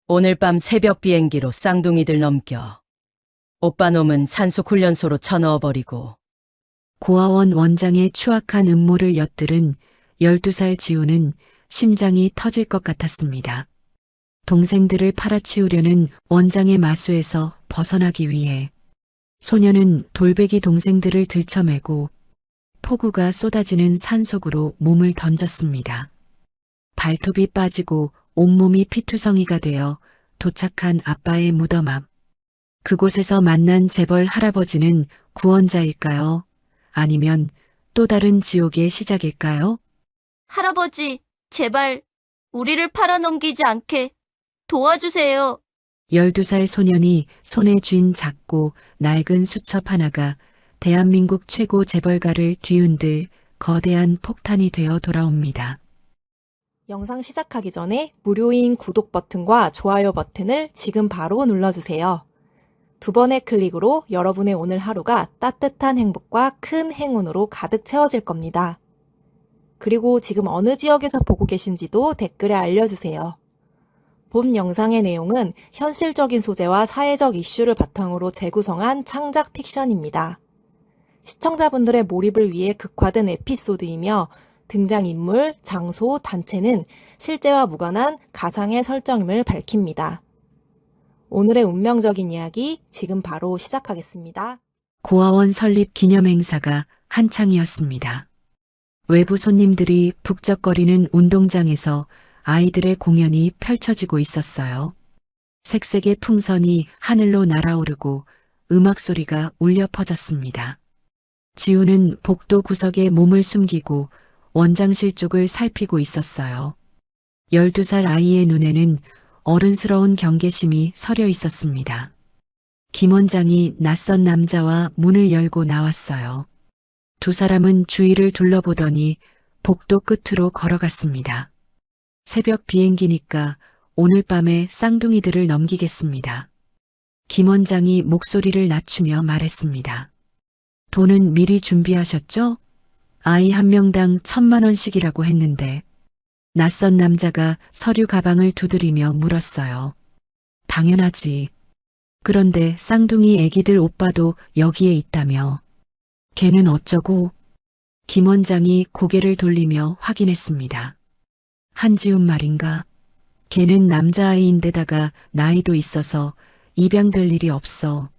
오늘 밤 새벽 비행기로 쌍둥이들 넘겨. 오빠 놈은 산속 훈련소로 쳐넣어버리고. 고아원 원장의 추악한 음모를 엿들은 12살 지우는 심장이 터질 것 같았습니다. 동생들을 팔아치우려는 원장의 마수에서 벗어나기 위해 소녀는 돌베기 동생들을 들쳐매고 폭우가 쏟아지는 산속으로 몸을 던졌습니다. 발톱이 빠지고 온몸이 피투성이가 되어 도착한 아빠의 무덤 앞. 그곳에서 만난 재벌 할아버지는 구원자일까요? 아니면 또 다른 지옥의 시작일까요? 할아버지, 제발 우리를 팔아넘기지 않게 도와주세요. 12살 소년이 손에 쥔 작고 낡은 수첩 하나가 대한민국 최고 재벌가를 뒤흔들 거대한 폭탄이 되어 돌아옵니다. 영상 시작하기 전에 무료인 구독 버튼과 좋아요 버튼을 지금 바로 눌러주세요. 두 번의 클릭으로 여러분의 오늘 하루가 따뜻한 행복과 큰 행운으로 가득 채워질 겁니다. 그리고 지금 어느 지역에서 보고 계신지도 댓글에 알려주세요. 본 영상의 내용은 현실적인 소재와 사회적 이슈를 바탕으로 재구성한 창작 픽션입니다. 시청자분들의 몰입을 위해 극화된 에피소드이며 등장인물, 장소, 단체는 실제와 무관한 가상의 설정임을 밝힙니다. 오늘의 운명적인 이야기 지금 바로 시작하겠습니다. 고아원 설립 기념 행사가 한창이었습니다. 외부 손님들이 북적거리는 운동장에서 아이들의 공연이 펼쳐지고 있었어요. 색색의 풍선이 하늘로 날아오르고 음악 소리가 울려 퍼졌습니다. 지우는 복도 구석에 몸을 숨기고 원장실 쪽을 살피고 있었어요. 12살 아이의 눈에는 어른스러운 경계심이 서려 있었습니다. 김 원장이 낯선 남자와 문을 열고 나왔어요. 두 사람은 주위를 둘러보더니 복도 끝으로 걸어갔습니다. 새벽 비행기니까 오늘 밤에 쌍둥이들을 넘기겠습니다. 김 원장이 목소리를 낮추며 말했습니다. 돈은 미리 준비하셨죠? 아이 한 명당 1,000만 원씩이라고 했는데 낯선 남자가 서류 가방을 두드리며 물었어요. 당연하지. 그런데 쌍둥이 애기들 오빠도 여기에 있다며. 걔는 어쩌고? 김 원장이 고개를 돌리며 확인했습니다. 한지훈 말인가? 걔는 남자아이인데다가 나이도 있어서 입양될 일이 없어.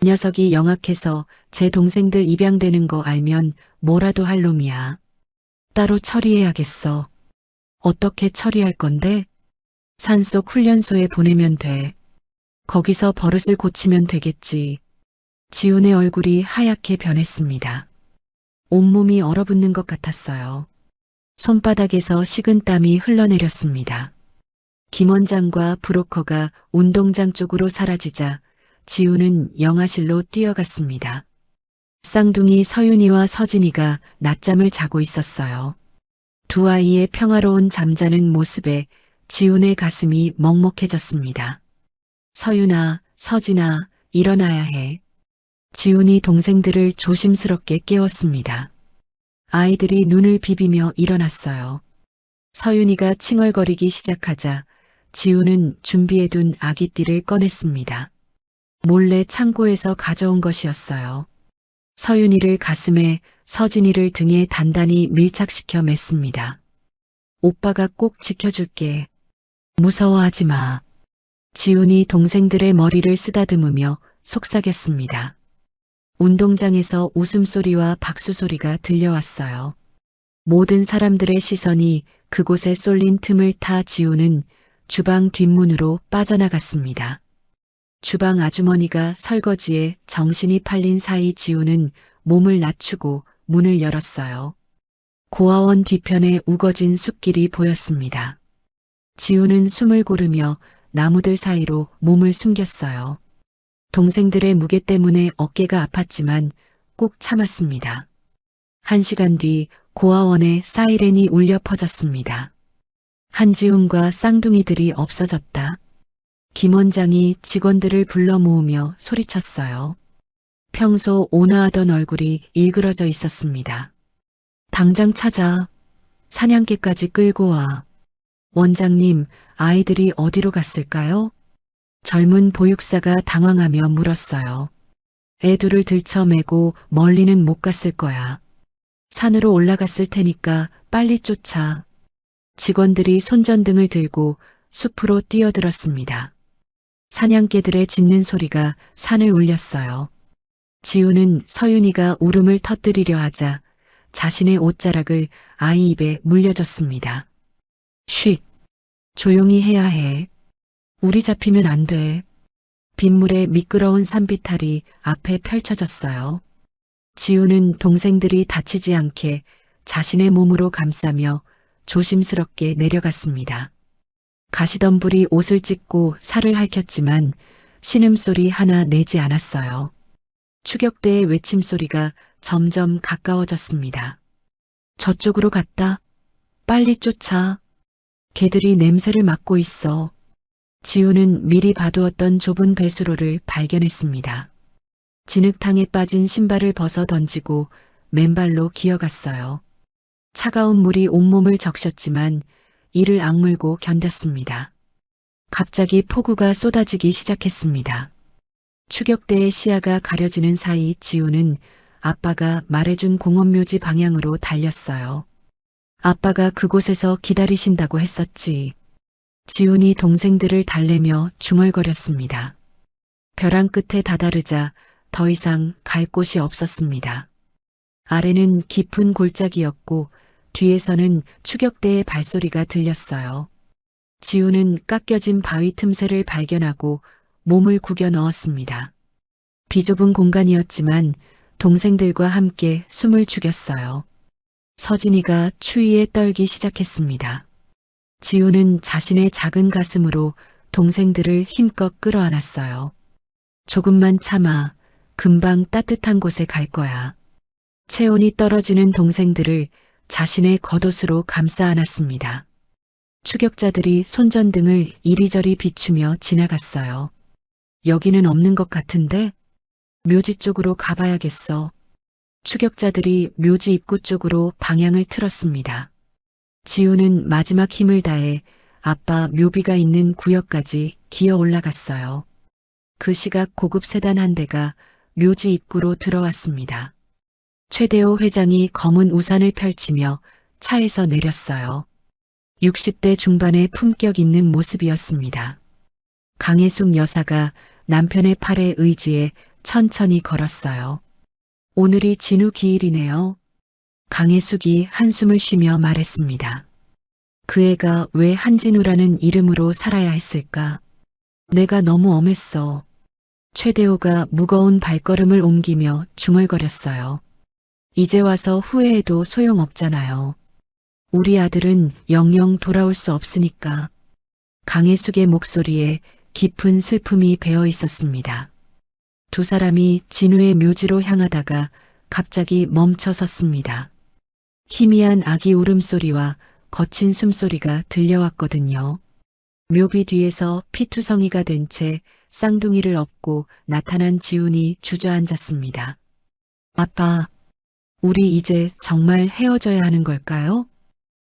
녀석이 영악해서 제 동생들 입양되는 거 알면 뭐라도 할 놈이야. 따로 처리해야겠어. 어떻게 처리할 건데? 산속 훈련소에 보내면 돼. 거기서 버릇을 고치면 되겠지. 지훈의 얼굴이 하얗게 변했습니다. 온몸이 얼어붙는 것 같았어요. 손바닥에서 식은땀이 흘러내렸습니다. 김 원장과 브로커가 운동장 쪽으로 사라지자 지우는 영화실로 뛰어갔습니다. 쌍둥이 서윤이와 서진이가 낮잠을 자고 있었어요. 두 아이의 평화로운 잠자는 모습에 지훈의 가슴이 먹먹해졌습니다. 서윤아, 서진아, 일어나야 해. 지훈이 동생들을 조심스럽게 깨웠습니다. 아이들이 눈을 비비며 일어났어요. 서윤이가 칭얼거리기 시작하자 지훈은 준비해둔 아기띠를 꺼냈습니다. 몰래 창고에서 가져온 것이었어요. 서윤이를 가슴에, 서진이를 등에 단단히 밀착시켜 맸습니다. 오빠가 꼭 지켜줄게. 무서워하지 마. 지훈이 동생들의 머리를 쓰다듬으며 속삭였습니다. 운동장에서 웃음소리와 박수소리가 들려왔어요. 모든 사람들의 시선이 그곳에 쏠린 틈을 타 지우는 주방 뒷문으로 빠져나갔습니다. 주방 아주머니가 설거지에 정신이 팔린 사이 지우는 몸을 낮추고 문을 열었어요. 고아원 뒤편에 우거진 숲길이 보였습니다. 지우는 숨을 고르며 나무들 사이로 몸을 숨겼어요. 동생들의 무게 때문에 어깨가 아팠지만 꾹 참았습니다. 1시간 뒤 고아원에 사이렌이 울려 퍼졌습니다. 한지훈과 쌍둥이들이 없어졌다. 김 원장이 직원들을 불러 모으며 소리쳤어요. 평소 온화하던 얼굴이 일그러져 있었습니다. 당장 찾아. 사냥개까지 끌고 와. 원장님, 아이들이 어디로 갔을까요? 젊은 보육사가 당황하며 물었어요. 애들을 들쳐매고 멀리는 못 갔을 거야. 산으로 올라갔을 테니까 빨리 쫓아. 직원들이 손전등을 들고 숲으로 뛰어들었습니다. 사냥개들의 짖는 소리가 산을 울렸어요. 지우는 서윤이가 울음을 터뜨리려 하자 자신의 옷자락을 아이 입에 물려줬습니다. 쉿! 조용히 해야 해. 우리 잡히면 안 돼. 빗물에 미끄러운 산비탈이 앞에 펼쳐졌어요. 지우는 동생들이 다치지 않게 자신의 몸으로 감싸며 조심스럽게 내려갔습니다. 가시덤불이 옷을 찢고 살을 핥혔지만 신음소리 하나 내지 않았어요. 추격대의 외침소리가 점점 가까워졌습니다. 저쪽으로 갔다. 빨리 쫓아. 개들이 냄새를 맡고 있어. 지우는 미리 봐두었던 좁은 배수로를 발견했습니다. 진흙탕에 빠진 신발을 벗어 던지고 맨발로 기어갔어요. 차가운 물이 온몸을 적셨지만 이를 악물고 견뎠습니다. 갑자기 폭우가 쏟아지기 시작했습니다. 추격대의 시야가 가려지는 사이 지우는 아빠가 말해준 공원묘지 방향으로 달렸어요. 아빠가 그곳에서 기다리신다고 했었지. 지훈이 동생들을 달래며 중얼거렸습니다. 벼랑 끝에 다다르자 더 이상 갈 곳이 없었습니다. 아래는 깊은 골짜기였고 뒤에서는 추격대의 발소리가 들렸어요. 지훈은 깎여진 바위 틈새를 발견하고 몸을 구겨 넣었습니다. 비좁은 공간이었지만 동생들과 함께 숨을 죽였어요. 서진이가 추위에 떨기 시작했습니다. 지훈은 자신의 작은 가슴으로 동생들을 힘껏 끌어안았어요. 조금만 참아. 금방 따뜻한 곳에 갈 거야. 체온이 떨어지는 동생들을 자신의 겉옷으로 감싸 안았습니다. 추격자들이 손전등을 이리저리 비추며 지나갔어요. 여기는 없는 것 같은데? 묘지 쪽으로 가봐야겠어. 추격자들이 묘지 입구 쪽으로 방향을 틀었습니다. 지우는 마지막 힘을 다해 아빠 묘비가 있는 구역까지 기어 올라갔어요. 그 시각 고급 세단 한 대가 묘지 입구로 들어왔습니다. 최대호 회장이 검은 우산을 펼치며 차에서 내렸어요. 60대 중반의 품격 있는 모습이었습니다. 강혜숙 여사가 남편의 팔에 의지해 천천히 걸었어요. 오늘이 진우 기일이네요. 강혜숙이 한숨을 쉬며 말했습니다. 그 애가 왜 한진우라는 이름으로 살아야 했을까? 내가 너무 엄했어. 최대호가 무거운 발걸음을 옮기며 중얼거렸어요. 이제 와서 후회해도 소용없잖아요. 우리 아들은 영영 돌아올 수 없으니까. 강혜숙의 목소리에 깊은 슬픔이 배어 있었습니다. 두 사람이 진우의 묘지로 향하다가 갑자기 멈춰 섰습니다. 희미한 아기 울음소리와 거친 숨소리가 들려왔거든요. 묘비 뒤에서 피투성이가 된 채 쌍둥이를 업고 나타난 지훈이 주저앉았습니다. 아빠, 우리 이제 정말 헤어져야 하는 걸까요?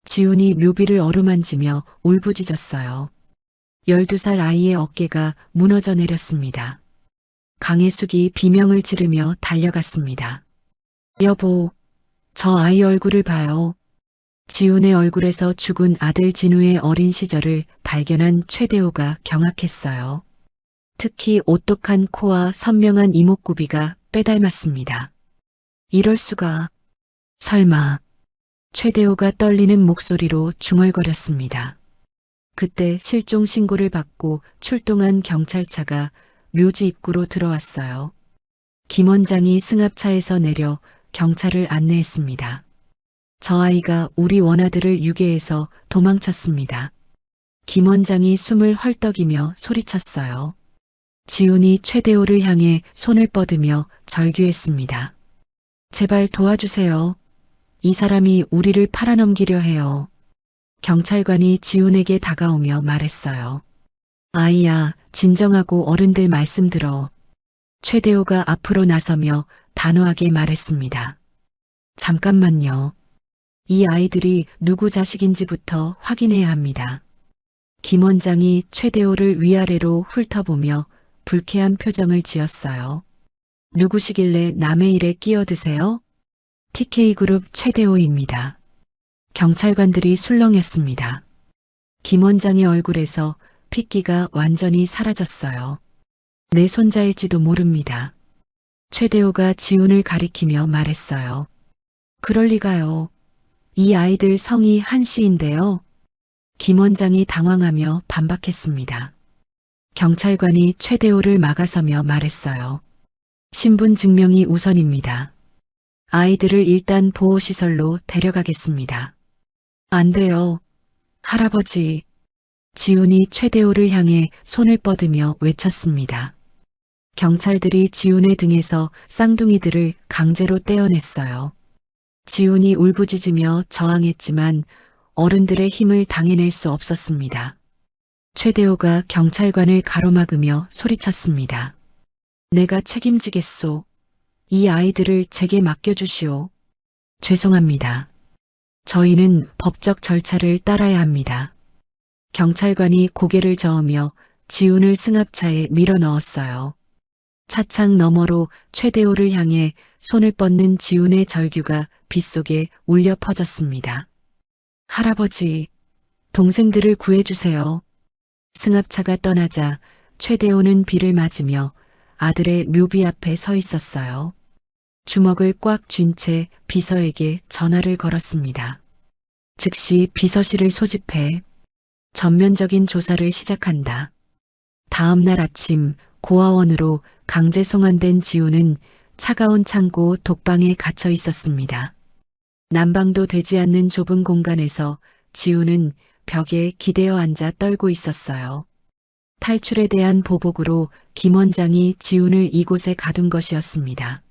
지훈이 묘비를 어루만지며 울부짖었어요. 12살 아이의 어깨가 무너져 내렸습니다. 강혜숙이 비명을 지르며 달려갔습니다. 여보, 저 아이 얼굴을 봐요. 지훈의 얼굴에서 죽은 아들 진우의 어린 시절을 발견한 최대호가 경악했어요. 특히 오똑한 코와 선명한 이목구비가 빼닮았습니다. 이럴 수가. 설마. 최대호가 떨리는 목소리로 중얼거렸습니다. 그때 실종 신고를 받고 출동한 경찰차가 묘지 입구로 들어왔어요. 김 원장이 승합차에서 내려 경찰을 안내했습니다. 저 아이가 우리 원아들을 유괴해서 도망쳤습니다. 김 원장이 숨을 헐떡이며 소리쳤어요. 지훈이 최대호를 향해 손을 뻗으며 절규했습니다. 제발 도와주세요. 이 사람이 우리를 팔아넘기려 해요. 경찰관이 지훈에게 다가오며 말했어요. 아이야, 진정하고 어른들 말씀 들어. 최대호가 앞으로 나서며 단호하게 말했습니다. 잠깐만요. 이 아이들이 누구 자식인지부터 확인해야 합니다. 김 원장이 최대호를 위아래로 훑어보며 불쾌한 표정을 지었어요. 누구시길래 남의 일에 끼어드세요? TK그룹 최대호입니다. 경찰관들이 술렁였습니다. 김 원장의 얼굴에서 핏기가 완전히 사라졌어요. 내 손자일지도 모릅니다. 최대호가 지훈을 가리키며 말했어요. 그럴 리가요. 이 아이들 성이 한씨인데요. 김 원장이 당황하며 반박했습니다. 경찰관이 최대호를 막아서며 말했어요. 신분 증명이 우선입니다. 아이들을 일단 보호시설로 데려가겠습니다. 안 돼요. 할아버지. 지훈이 최대호를 향해 손을 뻗으며 외쳤습니다. 경찰들이 지훈의 등에서 쌍둥이들을 강제로 떼어냈어요. 지훈이 울부짖으며 저항했지만 어른들의 힘을 당해낼 수 없었습니다. 최대호가 경찰관을 가로막으며 소리쳤습니다. 내가 책임지겠소. 이 아이들을 제게 맡겨주시오. 죄송합니다. 저희는 법적 절차를 따라야 합니다. 경찰관이 고개를 저으며 지훈을 승합차에 밀어 넣었어요. 차창 너머로 최대호를 향해 손을 뻗는 지훈의 절규가 빗속에 울려 퍼졌습니다. 할아버지, 동생들을 구해주세요. 승합차가 떠나자 최대호는 비를 맞으며 아들의 묘비 앞에 서 있었어요. 주먹을 꽉 쥔 채 비서에게 전화를 걸었습니다. 즉시 비서실을 소집해 전면적인 조사를 시작한다. 다음 날 아침 고아원으로 강제 송환된 지훈은 차가운 창고 독방에 갇혀 있었습니다. 난방도 되지 않는 좁은 공간에서 지훈은 벽에 기대어 앉아 떨고 있었어요. 탈출에 대한 보복으로 김 원장이 지훈을 이곳에 가둔 것이었습니다.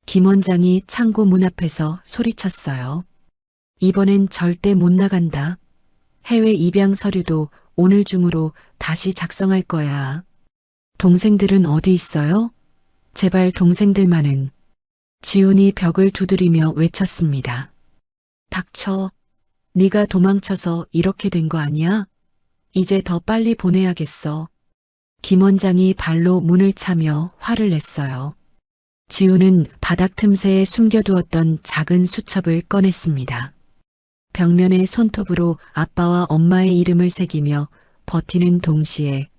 김 원장이 창고 문 앞에서 소리쳤어요. 이번엔 절대 못 나간다. 해외 입양 서류도 오늘 중으로 다시 작성할 거야. 동생들은 어디 있어요? 제발 동생들만은. 지훈이 벽을 두드리며 외쳤습니다. 닥쳐. 네가 도망쳐서 이렇게 된 거 아니야? 이제 더 빨리 보내야겠어. 김 원장이 발로 문을 차며 화를 냈어요. 지훈은 바닥 틈새에 숨겨두었던 작은 수첩을 꺼냈습니다. 벽면에 손톱으로 아빠와 엄마의 이름을 새기며 버티는 동시에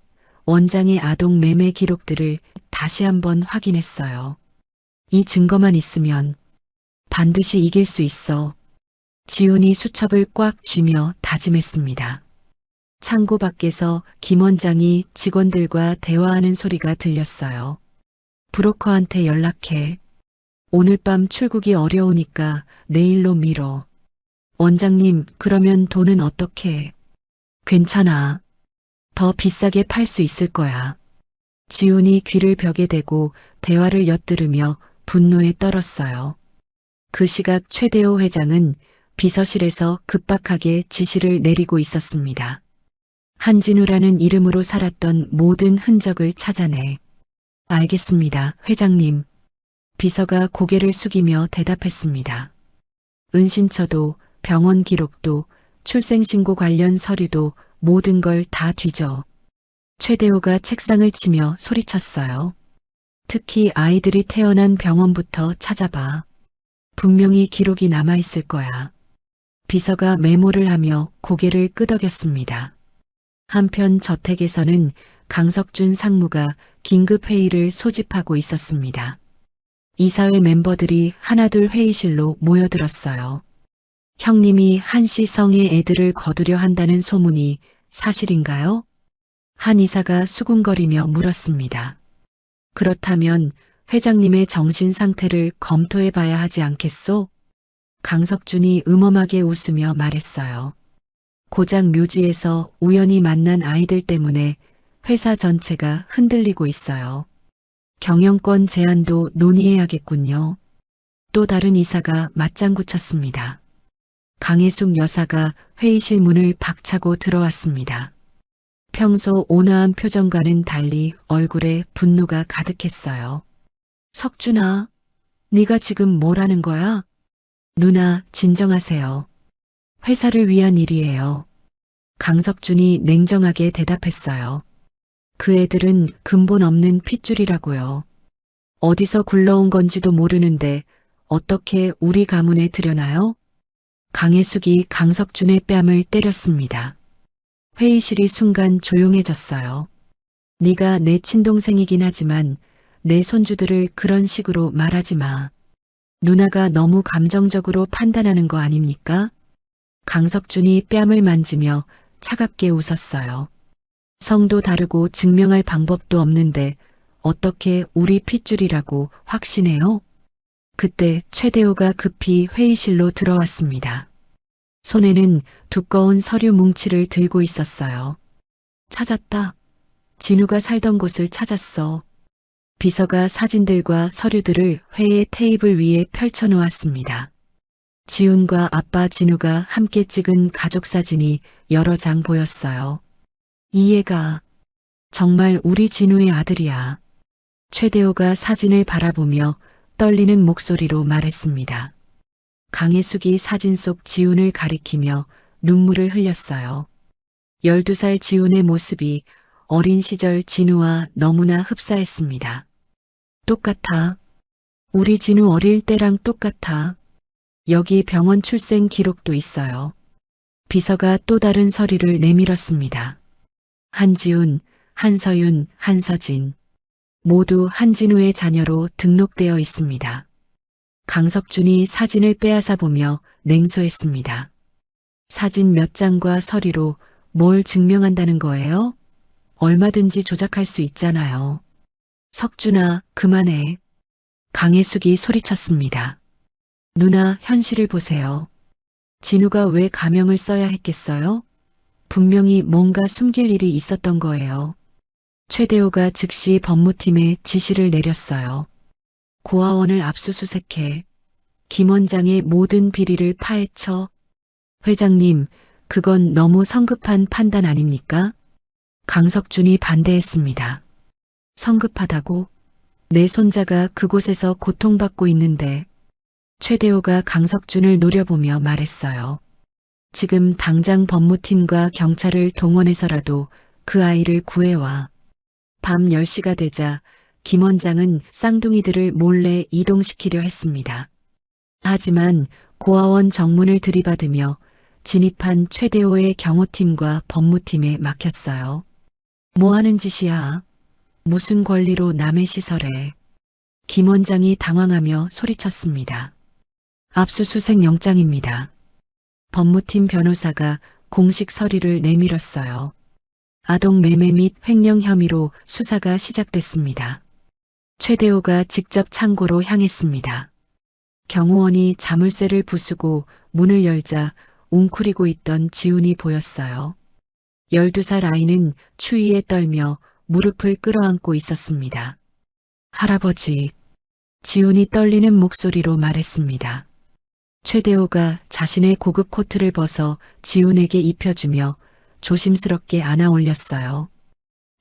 원장의 아동 매매 기록들을 다시 한번 확인했어요. 이 증거만 있으면 반드시 이길 수 있어. 지훈이 수첩을 꽉 쥐며 다짐했습니다. 창고 밖에서 김 원장이 직원들과 대화하는 소리가 들렸어요. 브로커한테 연락해. 오늘 밤 출국이 어려우니까 내일로 미뤄. 원장님, 그러면 돈은 어떻게 해? 괜찮아. 더 비싸게 팔 수 있을 거야. 지훈이 귀를 벽에 대고 대화를 엿들으며 분노에 떨었어요. 그 시각 최대호 회장은 비서실에서 급박하게 지시를 내리고 있었습니다. 한진우라는 이름으로 살았던 모든 흔적을 찾아내. 알겠습니다, 회장님. 비서가 고개를 숙이며 대답했습니다. 은신처도 병원 기록도 출생신고 관련 서류도 모든 걸 다 뒤져. 최대호가 책상을 치며 소리쳤어요. 특히 아이들이 태어난 병원부터 찾아봐. 분명히 기록이 남아있을 거야. 비서가 메모를 하며 고개를 끄덕였습니다. 한편 저택에서는 강석준 상무가 긴급회의를 소집하고 있었습니다. 이사회 멤버들이 하나둘 회의실로 모여들었어요. 형님이 한씨 성의 애들을 거두려 한다는 소문이 사실인가요? 한 이사가 수군거리며 물었습니다. 그렇다면 회장님의 정신 상태를 검토해 봐야 하지 않겠소? 강석준이 음험하게 웃으며 말했어요. 고작 묘지에서 우연히 만난 아이들 때문에 회사 전체가 흔들리고 있어요. 경영권 제한도 논의해야겠군요. 또 다른 이사가 맞장구 쳤습니다. 강혜숙 여사가 회의실 문을 박차고 들어왔습니다. 평소 온화한 표정과는 달리 얼굴에 분노가 가득했어요. 석준아, 네가 지금 뭘 하는 거야? 누나, 진정하세요. 회사를 위한 일이에요. 강석준이 냉정하게 대답했어요. 그 애들은 근본 없는 핏줄이라고요. 어디서 굴러온 건지도 모르는데 어떻게 우리 가문에 들여나요? 강혜숙이 강석준의 뺨을 때렸습니다. 회의실이 순간 조용해졌어요. 네가 내 친동생이긴 하지만 내 손주들을 그런 식으로 말하지 마. 누나가 너무 감정적으로 판단하는 거 아닙니까? 강석준이 뺨을 만지며 차갑게 웃었어요. 성도 다르고 증명할 방법도 없는데 어떻게 우리 핏줄이라고 확신해요? 그때 최대호가 급히 회의실로 들어왔습니다. 손에는 두꺼운 서류 뭉치를 들고 있었어요. 찾았다. 진우가 살던 곳을 찾았어. 비서가 사진들과 서류들을 회의 테이블 위에 펼쳐놓았습니다. 지훈과 아빠 진우가 함께 찍은 가족 사진이 여러 장 보였어요. 이 애가 정말 우리 진우의 아들이야. 최대호가 사진을 바라보며 떨리는 목소리로 말했습니다. 강혜숙이 사진 속 지훈을 가리키며 눈물을 흘렸어요. 12살 지훈의 모습이 어린 시절 진우와 너무나 흡사했습니다. 똑같아. 우리 진우 어릴 때랑 똑같아. 여기 병원 출생 기록도 있어요. 비서가 또 다른 서류를 내밀었습니다. 한지훈, 한서윤, 한서진. 모두 한진우의 자녀로 등록되어 있습니다. 강석준이 사진을 빼앗아 보며 냉소했습니다. 사진 몇 장과 서류로 뭘 증명한다는 거예요? 얼마든지 조작할 수 있잖아요. 석준아, 그만해. 강혜숙이 소리쳤습니다. 누나, 현실을 보세요. 진우가 왜 가명을 써야 했겠어요? 분명히 뭔가 숨길 일이 있었던 거예요. 최대호가 즉시 법무팀에 지시를 내렸어요. 고아원을 압수수색해. 김 원장의 모든 비리를 파헤쳐. 회장님, 그건 너무 성급한 판단 아닙니까? 강석준이 반대했습니다. 성급하다고? 내 손자가 그곳에서 고통받고 있는데. 최대호가 강석준을 노려보며 말했어요. 지금 당장 법무팀과 경찰을 동원해서라도 그 아이를 구해와. 밤 10시가 되자 김 원장은 쌍둥이들을 몰래 이동시키려 했습니다. 하지만 고아원 정문을 들이받으며 진입한 최대호의 경호팀과 법무팀에 막혔어요. 뭐 하는 짓이야? 무슨 권리로 남의 시설에? 김 원장이 당황하며 소리쳤습니다. 압수수색 영장입니다. 법무팀 변호사가 공식 서류를 내밀었어요. 아동 매매 및 횡령 혐의로 수사가 시작됐습니다. 최대호가 직접 창고로 향했습니다. 경호원이 자물쇠를 부수고 문을 열자 웅크리고 있던 지훈이 보였어요. 12살 아이는 추위에 떨며 무릎을 끌어안고 있었습니다. 할아버지, 지훈이 떨리는 목소리로 말했습니다. 최대호가 자신의 고급 코트를 벗어 지훈에게 입혀주며 조심스럽게 안아 올렸어요.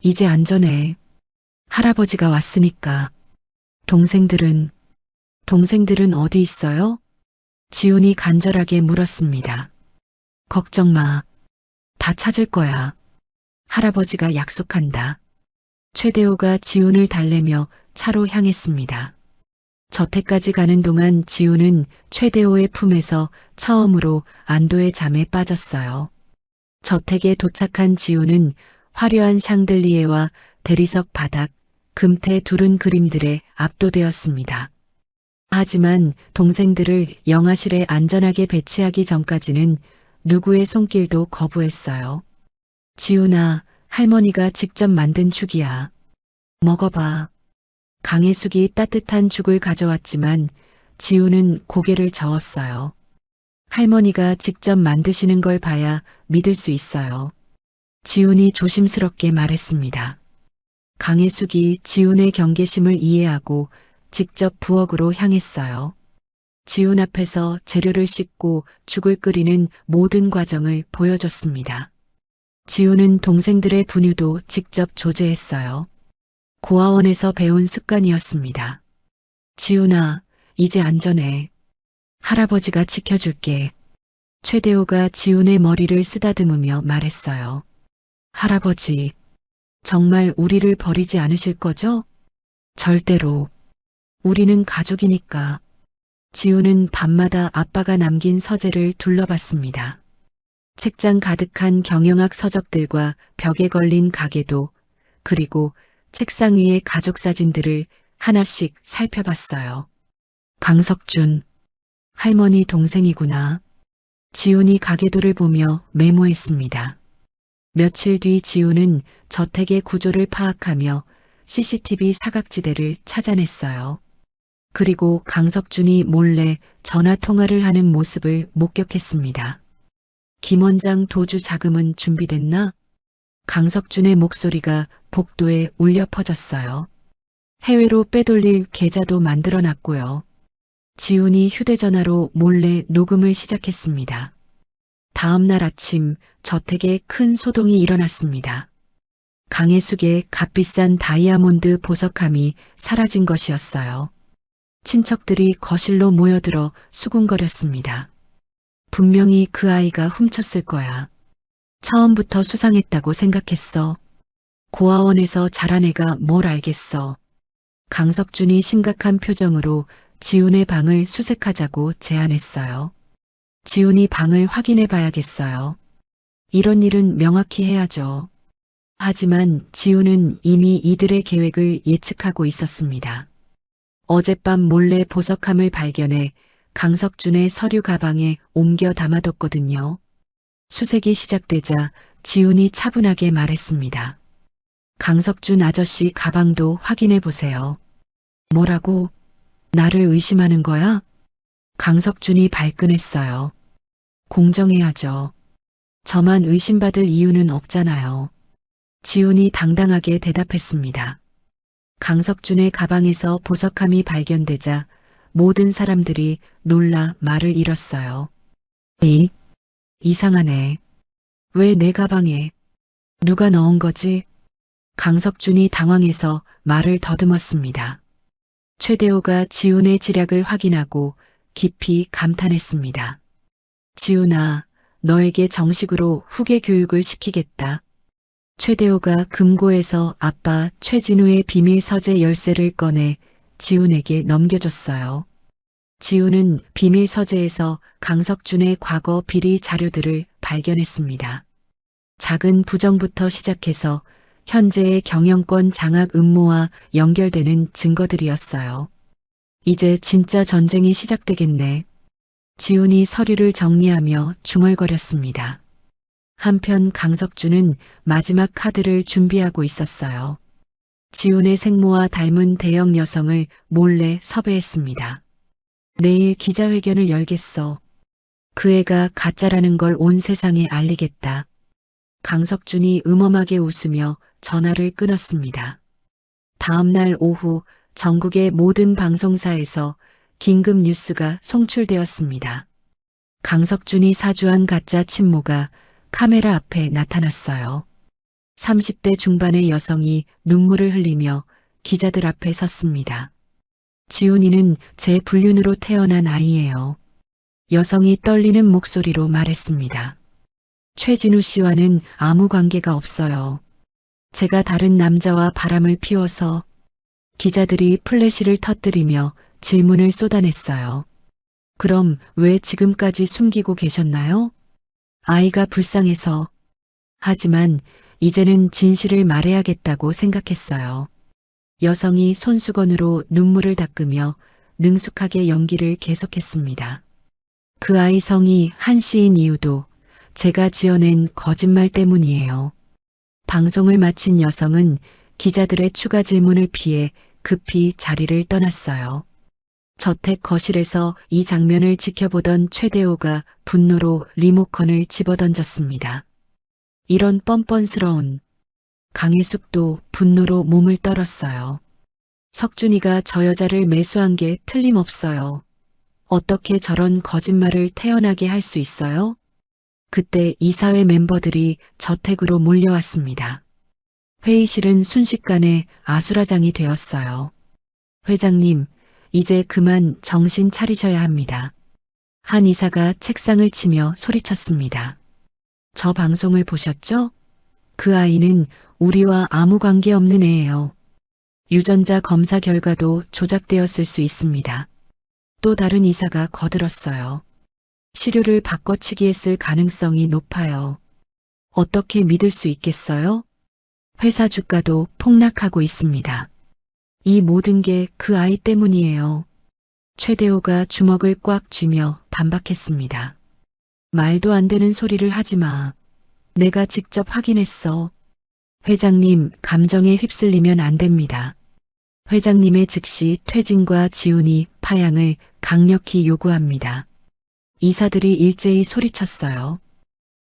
이제 안전해. 할아버지가 왔으니까. 동생들은 어디 있어요? 지훈이 간절하게 물었습니다. 걱정 마. 다 찾을 거야. 할아버지가 약속한다. 최대호가 지훈을 달래며 차로 향했습니다. 저택까지 가는 동안 지훈은 최대호의 품에서 처음으로 안도의 잠에 빠졌어요. 저택에 도착한 지훈은 화려한 샹들리에와 대리석 바닥, 금태 두른 그림들에 압도되었습니다. 하지만 동생들을 영화실에 안전하게 배치하기 전까지는 누구의 손길도 거부했어요. 지훈아, 할머니가 직접 만든 죽이야. 먹어봐. 강혜숙이 따뜻한 죽을 가져왔지만 지훈은 고개를 저었어요. 할머니가 직접 만드시는 걸 봐야 믿을 수 있어요. 지훈이 조심스럽게 말했습니다. 강혜숙이 지훈의 경계심을 이해하고 직접 부엌으로 향했어요. 지훈 앞에서 재료를 씻고 죽을 끓이는 모든 과정을 보여줬습니다. 지훈은 동생들의 분유도 직접 조제했어요. 고아원에서 배운 습관이었습니다. 지훈아, 이제 안전해. 할아버지가 지켜줄게. 최대호가 지훈의 머리를 쓰다듬으며 말했어요. 할아버지, 정말 우리를 버리지 않으실 거죠? 절대로. 우리는 가족이니까. 지훈은 밤마다 아빠가 남긴 서재를 둘러봤습니다. 책장 가득한 경영학 서적들과 벽에 걸린 가계도, 그리고 책상 위의 가족 사진들을 하나씩 살펴봤어요. 강석준, 할머니 동생이구나. 지훈이 가계도를 보며 메모했습니다. 며칠 뒤 지훈은 저택의 구조를 파악하며 CCTV 사각지대를 찾아냈어요. 그리고 강석준이 몰래 전화 통화를 하는 모습을 목격했습니다. 김 원장 도주 자금은 준비됐나? 강석준의 목소리가 복도에 울려 퍼졌어요. 해외로 빼돌릴 계좌도 만들어 놨고요. 지훈이 휴대전화로 몰래 녹음을 시작했습니다. 다음 날 아침 저택에 큰 소동이 일어났습니다. 강혜숙의 값비싼 다이아몬드 보석함이 사라진 것이었어요. 친척들이 거실로 모여들어 수군거렸습니다. 분명히 그 아이가 훔쳤을 거야. 처음부터 수상했다고 생각했어. 고아원에서 자란 애가 뭘 알겠어. 강석준이 심각한 표정으로 지훈의 방을 수색하자고 제안했어요. 지훈이 방을 확인해 봐야겠어요. 이런 일은 명확히 해야죠. 하지만 지훈은 이미 이들의 계획을 예측하고 있었습니다. 어젯밤 몰래 보석함을 발견해 강석준의 서류 가방에 옮겨 담아뒀거든요. 수색이 시작되자 지훈이 차분하게 말했습니다. 강석준 아저씨 가방도 확인해 보세요. 뭐라고? 나를 의심하는 거야? 강석준이 발끈했어요. 공정해야죠. 저만 의심받을 이유는 없잖아요. 지훈이 당당하게 대답했습니다. 강석준의 가방에서 보석함이 발견되자 모든 사람들이 놀라 말을 잃었어요. 이상하네. 왜 내 가방에? 누가 넣은 거지? 강석준이 당황해서 말을 더듬었습니다. 최대호가 지훈의 지략을 확인하고 깊이 감탄했습니다. 지훈아, 너에게 정식으로 후계 교육을 시키겠다. 최대호가 금고에서 아빠 최진우의 비밀 서재 열쇠를 꺼내 지훈에게 넘겨줬어요. 지훈은 비밀 서재에서 강석준의 과거 비리 자료들을 발견했습니다. 작은 부정부터 시작해서 현재의 경영권 장악 음모와 연결되는 증거들이었어요. 이제 진짜 전쟁이 시작되겠네. 지훈이 서류를 정리하며 중얼거렸습니다. 한편 강석준은 마지막 카드를 준비하고 있었어요. 지훈의 생모와 닮은 대형 여성을 몰래 섭외했습니다. 내일 기자회견을 열겠어. 그 애가 가짜라는 걸 온 세상에 알리겠다. 강석준이 음험하게 웃으며 전화를 끊었습니다. 다음 날 오후 전국의 모든 방송사에서 긴급 뉴스가 송출되었습니다. 강석준이 사주한 가짜 친모가 카메라 앞에 나타났어요. 30대 중반의 여성이 눈물을 흘리며 기자들 앞에 섰습니다. 지훈이는 제 불륜으로 태어난 아이예요. 여성이 떨리는 목소리로 말했습니다. 최진우 씨와는 아무 관계가 없어요. 제가 다른 남자와 바람을 피워서. 기자들이 플래시를 터뜨리며 질문을 쏟아냈어요. 그럼 왜 지금까지 숨기고 계셨나요? 아이가 불쌍해서. 하지만 이제는 진실을 말해야겠다고 생각했어요. 여성이 손수건으로 눈물을 닦으며 능숙하게 연기를 계속했습니다. 그 아이 성이 한씨인 이유도 제가 지어낸 거짓말 때문이에요. 방송을 마친 여성은 기자들의 추가 질문을 피해 급히 자리를 떠났어요. 저택 거실에서 이 장면을 지켜보던 최대호가 분노로 리모컨을 집어던졌습니다. 이런 뻔뻔스러운. 강혜숙도 분노로 몸을 떨었어요. 석준이가 저 여자를 매수한 게 틀림없어요. 어떻게 저런 거짓말을 태어나게 할 수 있어요? 그때 이사회 멤버들이 저택으로 몰려왔습니다. 회의실은 순식간에 아수라장이 되었어요. 회장님, 이제 그만 정신 차리셔야 합니다. 한 이사가 책상을 치며 소리쳤습니다. 저 방송을 보셨죠? 그 아이는 우리와 아무 관계 없는 애예요. 유전자 검사 결과도 조작되었을 수 있습니다. 또 다른 이사가 거들었어요. 시료를 바꿔치기 했을 가능성이 높아요. 어떻게 믿을 수 있겠어요? 회사 주가도 폭락하고 있습니다. 이 모든 게 그 아이 때문이에요. 최대호가 주먹을 꽉 쥐며 반박했습니다. 말도 안 되는 소리를 하지 마. 내가 직접 확인했어. 회장님, 감정에 휩쓸리면 안 됩니다. 회장님의 즉시 퇴진과 지훈이 파양을 강력히 요구합니다. 이사들이 일제히 소리쳤어요.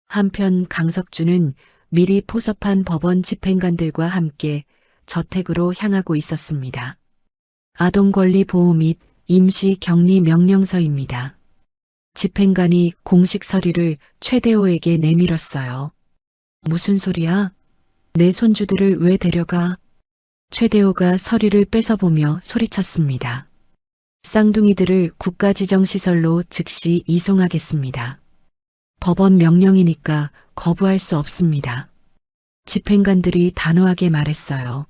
한편 강석준은 미리 포섭한 법원 집행관들과 함께 저택으로 향하고 있었습니다. 아동권리보호 및 임시격리 명령서입니다. 집행관이 공식 서류를 최대호에게 내밀었어요. 무슨 소리야? 내 손주들을 왜 데려가? 최대호가 서류를 뺏어보며 소리쳤습니다. 쌍둥이들을 국가지정시설로 즉시 이송하겠습니다. 법원 명령이니까 거부할 수 없습니다. 집행관들이 단호하게 말했어요.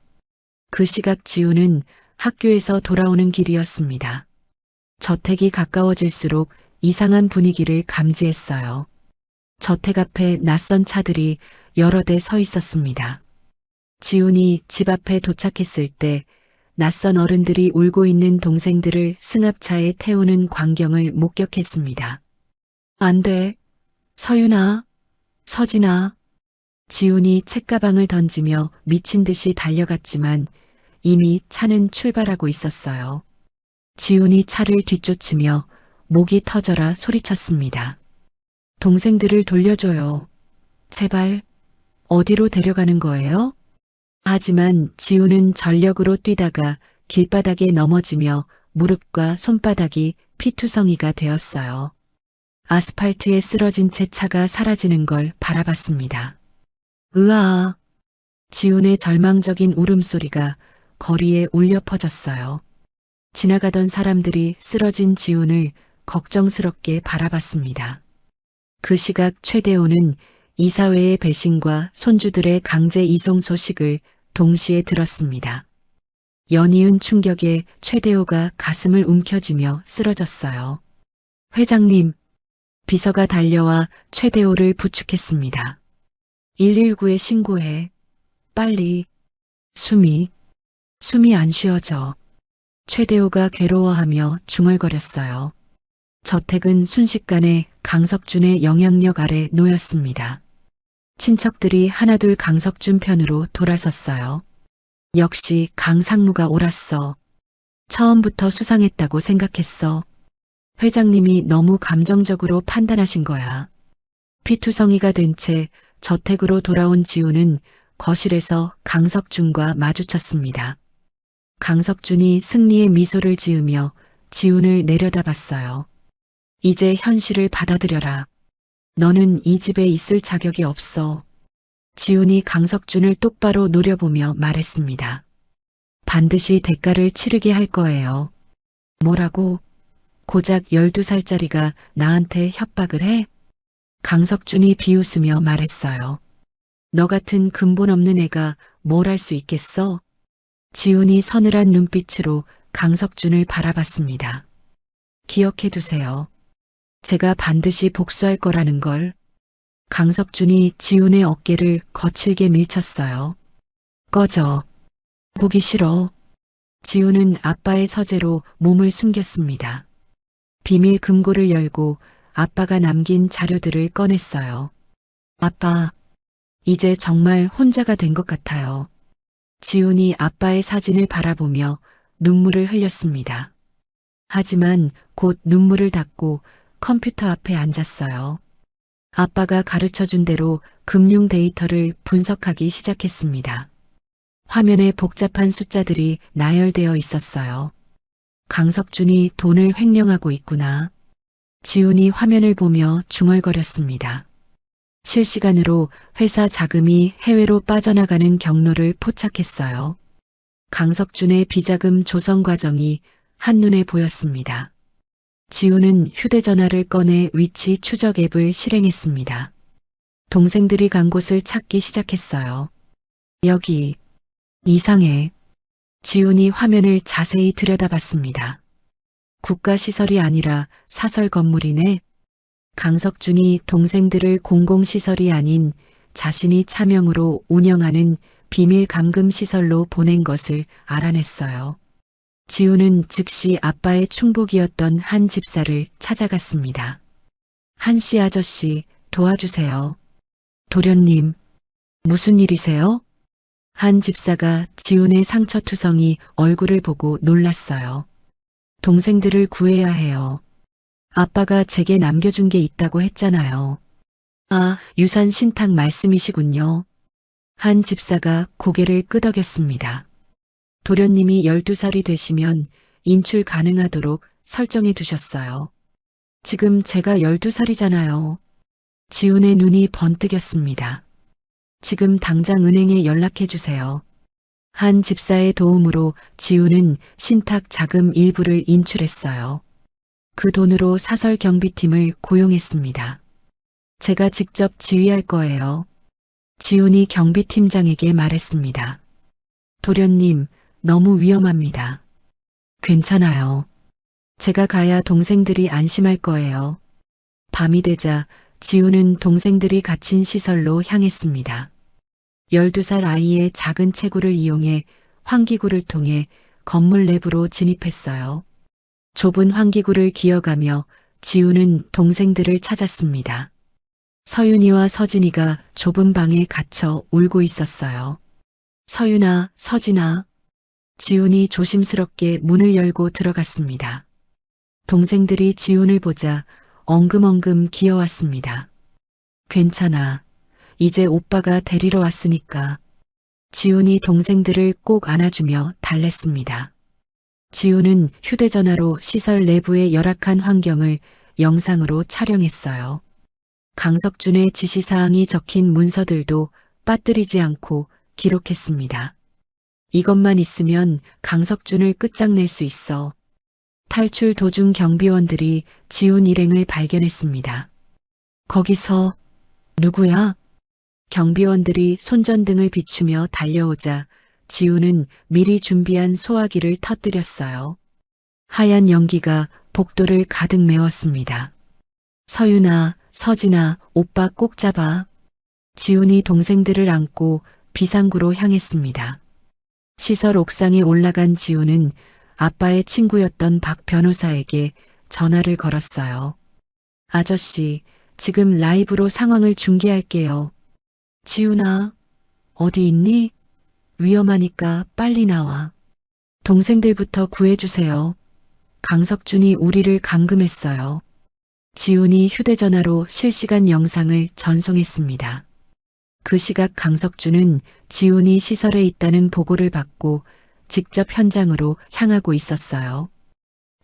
그 시각 지훈은 학교에서 돌아오는 길이었습니다. 저택이 가까워질수록 이상한 분위기를 감지했어요. 저택 앞에 낯선 차들이 여러 대 서 있었습니다. 지훈이 집 앞에 도착했을 때 낯선 어른들이 울고 있는 동생들을 승합차에 태우는 광경을 목격했습니다. 안 돼. 서윤아, 서진아. 지훈이 책가방을 던지며 미친 듯이 달려갔지만 이미 차는 출발하고 있었어요. 지훈이 차를 뒤쫓으며 목이 터져라 소리쳤습니다. 동생들을 돌려줘요. 제발. 어디로 데려가는 거예요? 하지만 지훈은 전력으로 뛰다가 길바닥에 넘어지며 무릎과 손바닥이 피투성이가 되었어요. 아스팔트에 쓰러진 채 차가 사라지는 걸 바라봤습니다. 으아! 지훈의 절망적인 울음소리가 거리에 울려 퍼졌어요. 지나가던 사람들이 쓰러진 지훈을 걱정스럽게 바라봤습니다. 그 시각 최대호는 이사회의 배신과 손주들의 강제 이송 소식을 동시에 들었습니다. 연이은 충격에 최대호가 가슴을 움켜쥐며 쓰러졌어요. 회장님, 비서가 달려와 최대호를 부축했습니다. 119에 신고해. 빨리. 숨이 안 쉬어져. 최대호가 괴로워하며 중얼거렸어요. 저택은 순식간에 강석준의 영향력 아래 놓였습니다. 친척들이 하나둘 강석준 편으로 돌아섰어요. 역시 강상무가 옳았어. 처음부터 수상했다고 생각했어. 회장님이 너무 감정적으로 판단하신 거야. 피투성이가 된 채 저택으로 돌아온 지훈은 거실에서 강석준과 마주쳤습니다. 강석준이 승리의 미소를 지으며 지훈을 내려다봤어요. 이제 현실을 받아들여라. 너는 이 집에 있을 자격이 없어. 지훈이 강석준을 똑바로 노려보며 말했습니다. 반드시 대가를 치르게 할 거예요. 뭐라고? 고작 12살짜리가 나한테 협박을 해? 강석준이 비웃으며 말했어요. 너 같은 근본 없는 애가 뭘 할 수 있겠어? 지훈이 서늘한 눈빛으로 강석준을 바라봤습니다. 기억해 두세요. 제가 반드시 복수할 거라는 걸. 강석준이 지훈의 어깨를 거칠게 밀쳤어요. 꺼져. 보기 싫어. 지훈은 아빠의 서재로 몸을 숨겼습니다. 비밀 금고를 열고 아빠가 남긴 자료들을 꺼냈어요. 아빠, 이제 정말 혼자가 된 것 같아요. 지훈이 아빠의 사진을 바라보며 눈물을 흘렸습니다. 하지만 곧 눈물을 닦고 컴퓨터 앞에 앉았어요. 아빠가 가르쳐준 대로 금융 데이터를 분석하기 시작했습니다. 화면에 복잡한 숫자들이 나열되어 있었어요. 강석준이 돈을 횡령하고 있구나. 지훈이 화면을 보며 중얼거렸습니다. 실시간으로 회사 자금이 해외로 빠져나가는 경로를 포착했어요. 강석준의 비자금 조성 과정이 한눈에 보였습니다. 지우는 휴대전화를 꺼내 위치 추적 앱을 실행했습니다. 동생들이 간 곳을 찾기 시작했어요. 여기 이상해. 지훈이 화면을 자세히 들여다봤습니다. 국가시설이 아니라 사설 건물이네. 강석준이 동생들을 공공시설이 아닌 자신이 차명으로 운영하는 비밀 감금 시설로 보낸 것을 알아냈어요. 지훈은 즉시 아빠의 충복이었던 한 집사를 찾아갔습니다. 한씨 아저씨, 도와주세요. 도련님, 무슨 일이세요? 한 집사가 지훈의 상처투성이 얼굴을 보고 놀랐어요. 동생들을 구해야 해요. 아빠가 제게 남겨준 게 있다고 했잖아요. 아, 유산 신탁 말씀이시군요. 한 집사가 고개를 끄덕였습니다. 도련님이 12살이 되시면 인출 가능하도록 설정해 두셨어요. 지금 제가 12살이잖아요. 지훈의 눈이 번뜩였습니다. 지금 당장 은행에 연락해 주세요. 한 집사의 도움으로 지훈은 신탁 자금 일부를 인출했어요. 그 돈으로 사설 경비팀을 고용했습니다. 제가 직접 지휘할 거예요. 지훈이 경비팀장에게 말했습니다. 도련님, 너무 위험합니다. 괜찮아요. 제가 가야 동생들이 안심할 거예요. 밤이 되자 지훈은 동생들이 갇힌 시설로 향했습니다. 12살 아이의 작은 체구를 이용해 환기구를 통해 건물 내부로 진입했어요. 좁은 환기구를 기어가며 지훈은 동생들을 찾았습니다. 서윤이와 서진이가 좁은 방에 갇혀 울고 있었어요. 서윤아, 서진아. 지훈이 조심스럽게 문을 열고 들어갔습니다. 동생들이 지훈을 보자 엉금엉금 기어왔습니다. 괜찮아. 이제 오빠가 데리러 왔으니까. 지훈이 동생들을 꼭 안아주며 달랬습니다. 지훈은 휴대전화로 시설 내부의 열악한 환경을 영상으로 촬영했어요. 강석준의 지시사항이 적힌 문서들도 빠뜨리지 않고 기록했습니다. 이것만 있으면 강석준을 끝장낼 수 있어. 탈출 도중 경비원들이 지훈 일행을 발견했습니다. 거기서 누구야? 경비원들이 손전등을 비추며 달려오자 지훈은 미리 준비한 소화기를 터뜨렸어요. 하얀 연기가 복도를 가득 메웠습니다. 서윤아, 서진아, 오빠 꼭 잡아. 지훈이 동생들을 안고 비상구로 향했습니다. 시설 옥상에 올라간 지훈은 아빠의 친구였던 박 변호사에게 전화를 걸었어요. 아저씨, 지금 라이브로 상황을 중계할게요. 지훈아, 어디 있니? 위험하니까 빨리 나와. 동생들부터 구해주세요. 강석준이 우리를 감금했어요. 지훈이 휴대전화로 실시간 영상을 전송했습니다. 그 시각 강석준은 지훈이 시설에 있다는 보고를 받고 직접 현장으로 향하고 있었어요.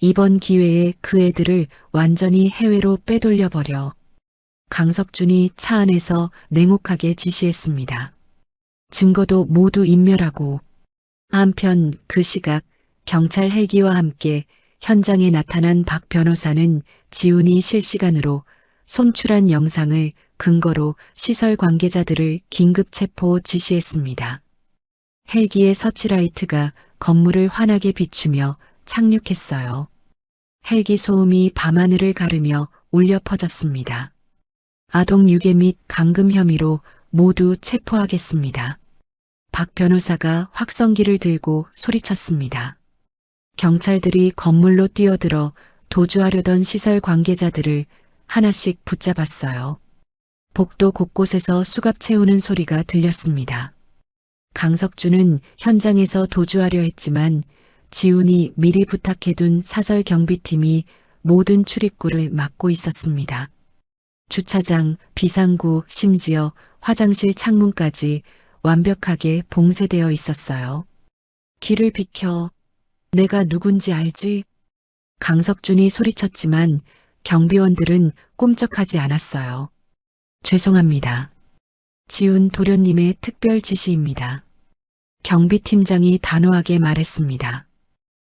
이번 기회에 그 애들을 완전히 해외로 빼돌려버려. 강석준이 차 안에서 냉혹하게 지시했습니다. 증거도 모두 인멸하고. 한편 그 시각 경찰 헬기와 함께 현장에 나타난 박 변호사는 지훈이 실시간으로 송출한 영상을 근거로 시설 관계자들을 긴급 체포 지시했습니다. 헬기의 서치라이트가 건물을 환하게 비추며 착륙했어요. 헬기 소음이 밤하늘을 가르며 울려 퍼졌습니다. 아동 유괴 및 감금 혐의로 모두 체포하겠습니다. 박 변호사가 확성기를 들고 소리쳤습니다. 경찰들이 건물로 뛰어들어 도주하려던 시설 관계자들을 하나씩 붙잡았어요. 복도 곳곳에서 수갑 채우는 소리가 들렸습니다. 강석준은 현장에서 도주하려 했지만 지훈이 미리 부탁해둔 사설 경비팀이 모든 출입구를 막고 있었습니다. 주차장, 비상구, 심지어 화장실 창문까지 완벽하게 봉쇄되어 있었어요. 길을 비켜. 내가 누군지 알지? 강석준이 소리쳤지만 경비원들은 꼼짝하지 않았어요. 죄송합니다. 지훈 도련님의 특별 지시입니다. 경비팀장이 단호하게 말했습니다.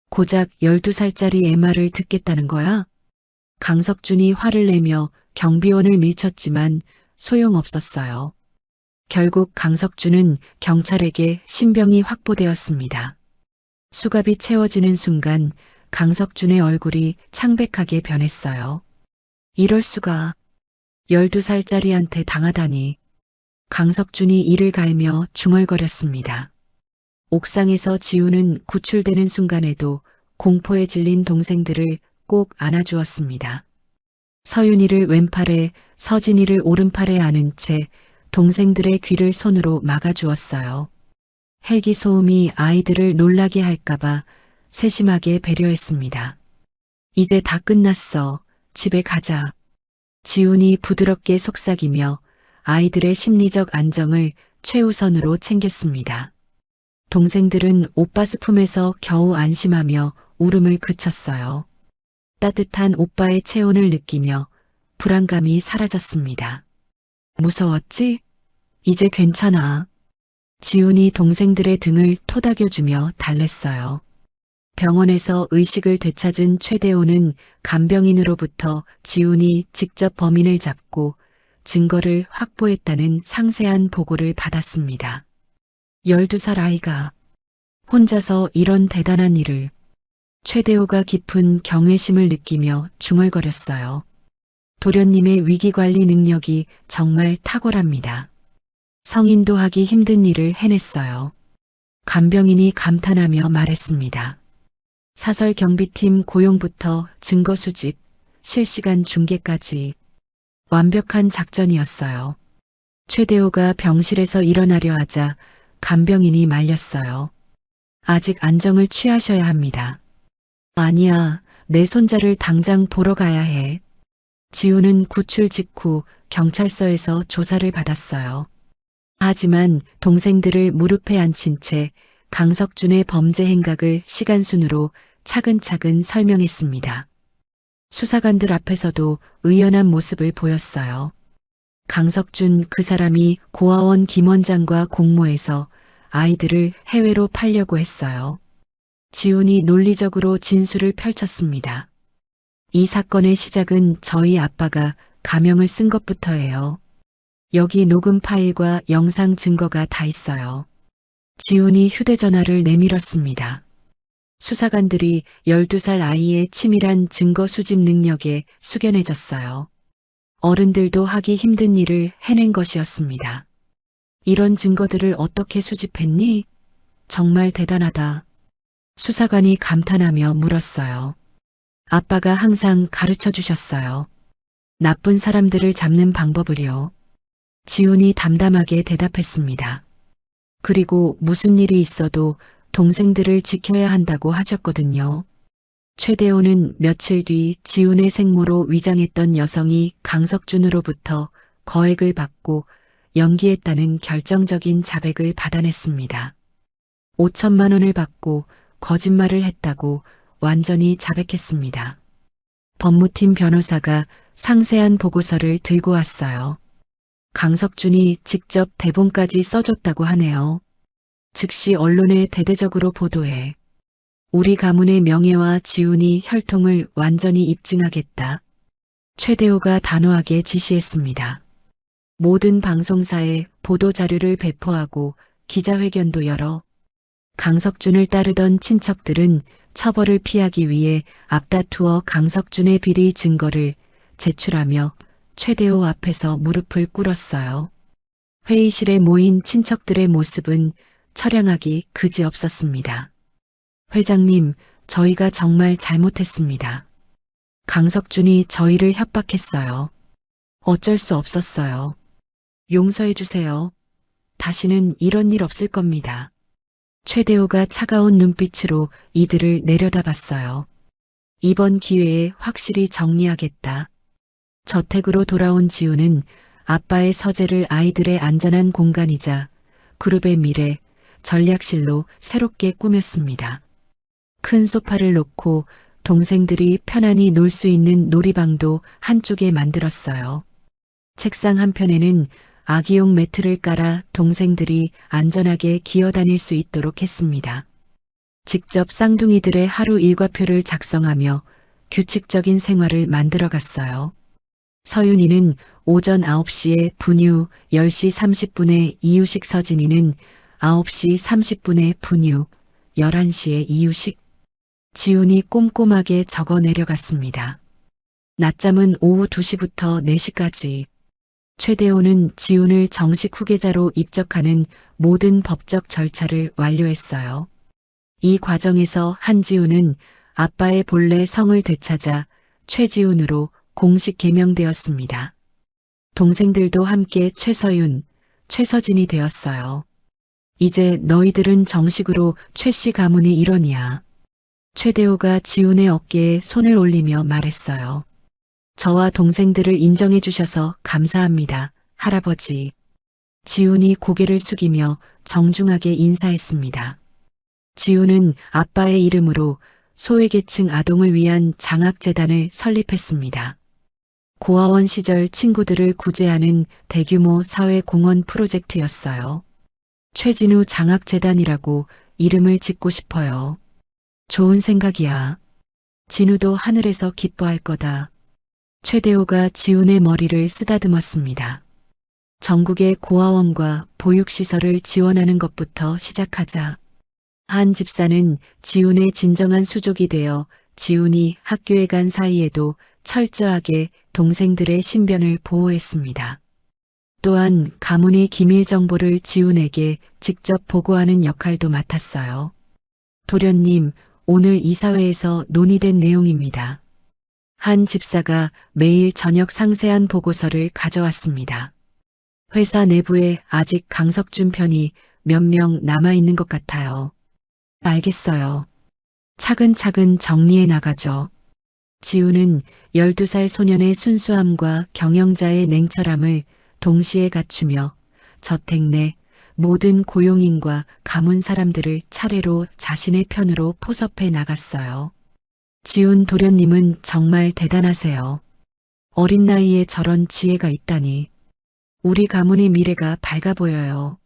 고작 12살짜리 MR을 듣겠다는 거야? 강석준이 화를 내며 경비원을 밀쳤지만 소용없었어요. 결국 강석준은 경찰에게 신병이 확보되었습니다. 수갑이 채워지는 순간 강석준의 얼굴이 창백하게 변했어요. 이럴 수가. 12살짜리한테 당하다니. 강석준이 이를 갈며 중얼거렸습니다. 옥상에서 지우는 구출되는 순간에도 공포에 질린 동생들을 꼭 안아주었습니다. 서윤이를 왼팔에, 서진이를 오른팔에 안은 채 동생들의 귀를 손으로 막아주었어요. 헬기 소음이 아이들을 놀라게 할까봐 세심하게 배려했습니다. 이제 다 끝났어. 집에 가자. 지훈이 부드럽게 속삭이며 아이들의 심리적 안정을 최우선으로 챙겼습니다. 동생들은 오빠 스품에서 겨우 안심하며 울음을 그쳤어요. 따뜻한 오빠의 체온을 느끼며 불안감이 사라졌습니다. 무서웠지? 이제 괜찮아. 지훈이 동생들의 등을 토닥여주며 달랬어요. 병원에서 의식을 되찾은 최대호는 간병인으로부터 지훈이 직접 범인을 잡고 증거를 확보했다는 상세한 보고를 받았습니다. 12살 아이가 혼자서 이런 대단한 일을. 최대호가 깊은 경외심을 느끼며 중얼거렸어요. 도련님의 위기관리 능력이 정말 탁월합니다. 성인도 하기 힘든 일을 해냈어요. 간병인이 감탄하며 말했습니다. 사설 경비팀 고용부터 증거 수집, 실시간 중계까지 완벽한 작전이었어요. 최대호가 병실에서 일어나려 하자 간병인이 말렸어요. 아직 안정을 취하셔야 합니다. 아니야, 내 손자를 당장 보러 가야 해. 지우는 구출 직후 경찰서에서 조사를 받았어요. 하지만 동생들을 무릎에 앉힌 채 강석준의 범죄 행각을 시간순으로 차근차근 설명했습니다. 수사관들 앞에서도 의연한 모습을 보였어요. 강석준 그 사람이 고아원 김원장과 공모해서 아이들을 해외로 팔려고 했어요. 지훈이 논리적으로 진술을 펼쳤습니다. 이 사건의 시작은 저희 아빠가 가명을 쓴 것부터예요. 여기 녹음 파일과 영상 증거가 다 있어요. 지훈이 휴대전화를 내밀었습니다. 수사관들이 12살 아이의 치밀한 증거 수집 능력에 숙연해졌어요. 어른들도 하기 힘든 일을 해낸 것이었습니다. 이런 증거들을 어떻게 수집했니? 정말 대단하다. 수사관이 감탄하며 물었어요. 아빠가 항상 가르쳐 주셨어요. 나쁜 사람들을 잡는 방법을요. 지훈이 담담하게 대답했습니다. 그리고 무슨 일이 있어도 동생들을 지켜야 한다고 하셨거든요. 최대호는 며칠 뒤 지훈의 생모로 위장했던 여성이 강석준으로부터 거액을 받고 연기했다는 결정적인 자백을 받아냈습니다. 5천만 원을 받고 거짓말을 했다고 완전히 자백했습니다. 법무팀 변호사가 상세한 보고서를 들고 왔어요. 강석준이 직접 대본까지 써줬다고 하네요. 즉시 언론에 대대적으로 보도해. 우리 가문의 명예와 지훈이 혈통을 완전히 입증하겠다. 최대호가 단호하게 지시했습니다. 모든 방송사에 보도자료를 배포하고 기자회견도 열어. 강석준을 따르던 친척들은 처벌을 피하기 위해 앞다투어 강석준의 비리 증거를 제출하며 최대호 앞에서 무릎을 꿇었어요. 회의실에 모인 친척들의 모습은 처량하기 그지없었습니다. 회장님, 저희가 정말 잘못했습니다. 강석준이 저희를 협박했어요. 어쩔 수 없었어요. 용서해 주세요. 다시는 이런 일 없을 겁니다. 최대호가 차가운 눈빛으로 이들을 내려다봤어요. 이번 기회에 확실히 정리하겠다. 저택으로 돌아온 지우는 아빠의 서재를 아이들의 안전한 공간이자 그룹의 미래, 전략실로 새롭게 꾸몄습니다. 큰 소파를 놓고 동생들이 편안히 놀 수 있는 놀이방도 한쪽에 만들었어요. 책상 한편에는 아기용 매트를 깔아 동생들이 안전하게 기어다닐 수 있도록 했습니다. 직접 쌍둥이들의 하루 일과표를 작성하며 규칙적인 생활을 만들어갔어요. 서윤이는 오전 9시에 분유, 10시 30분에 이유식, 서진이는 9시 30분에 분유, 11시에 이유식. 지훈이 꼼꼼하게 적어 내려갔습니다. 낮잠은 오후 2시부터 4시까지. 최대호는 지훈을 정식 후계자로 입적하는 모든 법적 절차를 완료했어요. 이 과정에서 한지훈은 아빠의 본래 성을 되찾아 최지훈으로 공식 개명되었습니다. 동생들도 함께 최서윤, 최서진이 되었어요. 이제 너희들은 정식으로 최씨 가문의 일원이야. 최대호가 지훈의 어깨에 손을 올리며 말했어요. 저와 동생들을 인정해 주셔서 감사합니다, 할아버지. 지훈이 고개를 숙이며 정중하게 인사했습니다. 지훈은 아빠의 이름으로 소외계층 아동을 위한 장학재단을 설립했습니다. 고아원 시절 친구들을 구제하는 대규모 사회공헌 프로젝트였어요. 최진우 장학재단이라고 이름을 짓고 싶어요. 좋은 생각이야. 진우도 하늘에서 기뻐할 거다. 최대호가 지훈의 머리를 쓰다듬었습니다. 전국의 고아원과 보육시설을 지원하는 것부터 시작하자. 한 집사는 지훈의 진정한 수족이 되어 지훈이 학교에 간 사이에도 철저하게 동생들의 신변을 보호했습니다. 또한 가문의 기밀 정보를 지훈에게 직접 보고하는 역할도 맡았어요. 도련님, 오늘 이사회에서 논의된 내용입니다. 한 집사가 매일 저녁 상세한 보고서를 가져왔습니다. 회사 내부에 아직 강석준 편이 몇 명 남아있는 것 같아요. 알겠어요. 차근차근 정리해 나가죠. 지훈은 12살 소년의 순수함과 경영자의 냉철함을 동시에 갖추며 저택 내 모든 고용인과 가문 사람들을 차례로 자신의 편으로 포섭해 나갔어요. 지훈 도련님은 정말 대단하세요. 어린 나이에 저런 지혜가 있다니. 우리 가문의 미래가 밝아 보여요.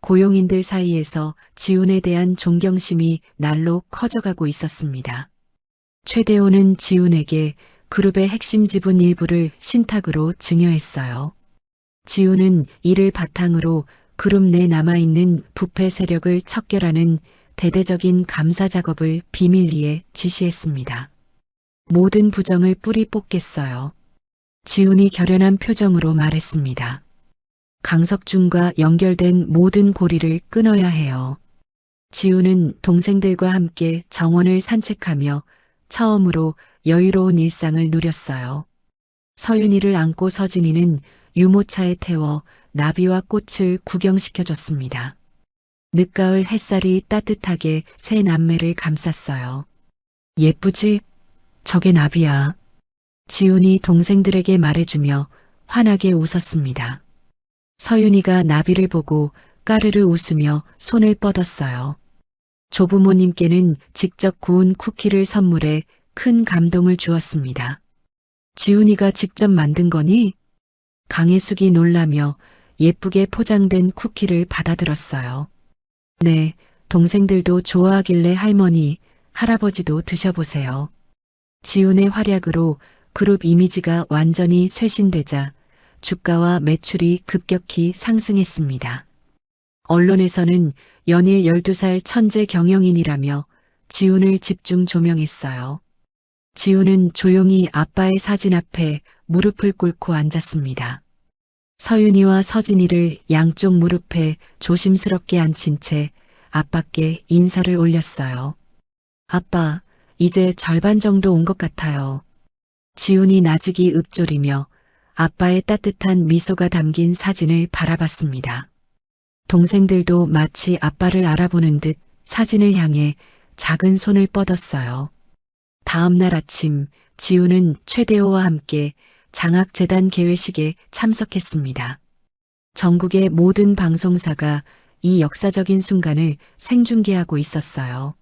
고용인들 사이에서 지훈에 대한 존경심이 날로 커져가고 있었습니다. 최대호는 지훈에게 그룹의 핵심 지분 일부를 신탁으로 증여했어요. 지훈은 이를 바탕으로 그룹 내 남아있는 부패 세력을 척결하는 대대적인 감사 작업을 비밀리에 지시했습니다. 모든 부정을 뿌리 뽑겠어요. 지훈이 결연한 표정으로 말했습니다. 강석준과 연결된 모든 고리를 끊어야 해요. 지훈은 동생들과 함께 정원을 산책하며 처음으로 여유로운 일상을 누렸어요. 서윤이를 안고 서진이는 유모차에 태워 나비와 꽃을 구경시켜줬습니다. 늦가을 햇살이 따뜻하게 새 남매를 감쌌어요. 예쁘지? 저게 나비야. 지훈이 동생들에게 말해주며 환하게 웃었습니다. 서윤이가 나비를 보고 까르르 웃으며 손을 뻗었어요. 조부모님께는 직접 구운 쿠키를 선물해 큰 감동을 주었습니다. 지훈이가 직접 만든 거니? 강혜숙이 놀라며 예쁘게 포장된 쿠키를 받아들었어요. 네, 동생들도 좋아하길래 할머니, 할아버지도 드셔보세요. 지훈의 활약으로 그룹 이미지가 완전히 쇄신되자 주가와 매출이 급격히 상승했습니다. 언론에서는 연일 12살 천재 경영인이라며 지훈을 집중 조명했어요. 지훈은 조용히 아빠의 사진 앞에 무릎을 꿇고 앉았습니다. 서윤이와 서진이를 양쪽 무릎에 조심스럽게 앉힌 채 아빠께 인사를 올렸어요. 아빠, 이제 절반 정도 온 것 같아요. 지훈이 나직이 읊조리며 아빠의 따뜻한 미소가 담긴 사진을 바라봤습니다. 동생들도 마치 아빠를 알아보는 듯 사진을 향해 작은 손을 뻗었어요. 다음 날 아침 지훈은 최대호와 함께 장학재단 개회식에 참석했습니다. 전국의 모든 방송사가 이 역사적인 순간을 생중계하고 있었어요.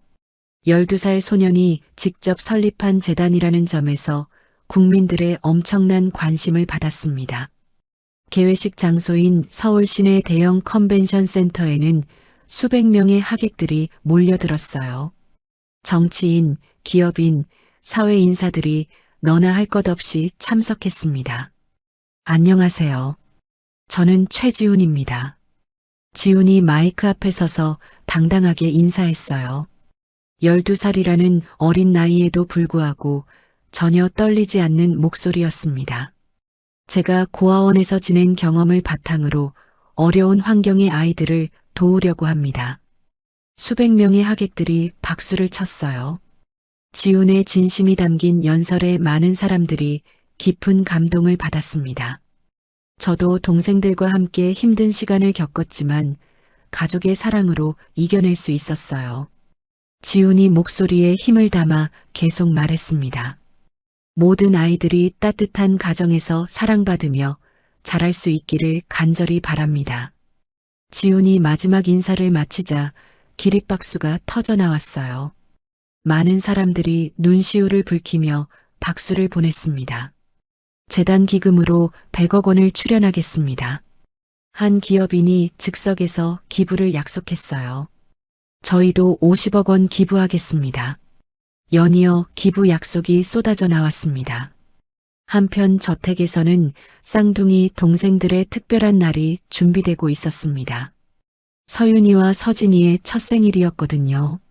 12살 소년이 직접 설립한 재단이라는 점에서 국민들의 엄청난 관심을 받았습니다. 개회식 장소인 서울 시내 대형 컨벤션 센터에는 수백 명의 하객들이 몰려들었어요. 정치인, 기업인, 사회 인사들이 너나 할 것 없이 참석했습니다. 안녕하세요. 저는 최지훈입니다. 지훈이 마이크 앞에 서서 당당하게 인사했어요. 12살이라는 어린 나이에도 불구하고 전혀 떨리지 않는 목소리였습니다. 제가 고아원에서 지낸 경험을 바탕으로 어려운 환경의 아이들을 도우려고 합니다. 수백 명의 하객들이 박수를 쳤어요. 지훈의 진심이 담긴 연설에 많은 사람들이 깊은 감동을 받았습니다. 저도 동생들과 함께 힘든 시간을 겪었지만 가족의 사랑으로 이겨낼 수 있었어요. 지훈이 목소리에 힘을 담아 계속 말했습니다. 모든 아이들이 따뜻한 가정에서 사랑받으며 자랄 수 있기를 간절히 바랍니다. 지훈이 마지막 인사를 마치자 기립박수가 터져 나왔어요. 많은 사람들이 눈시울을 붉히며 박수를 보냈습니다. 재단 기금으로 100억 원을 출연하겠습니다. 한 기업인이 즉석에서 기부를 약속했어요. 저희도 50억 원 기부하겠습니다. 연이어 기부 약속이 쏟아져 나왔습니다. 한편 저택에서는 쌍둥이 동생들의 특별한 날이 준비되고 있었습니다. 서윤이와 서진이의 첫 생일이었거든요.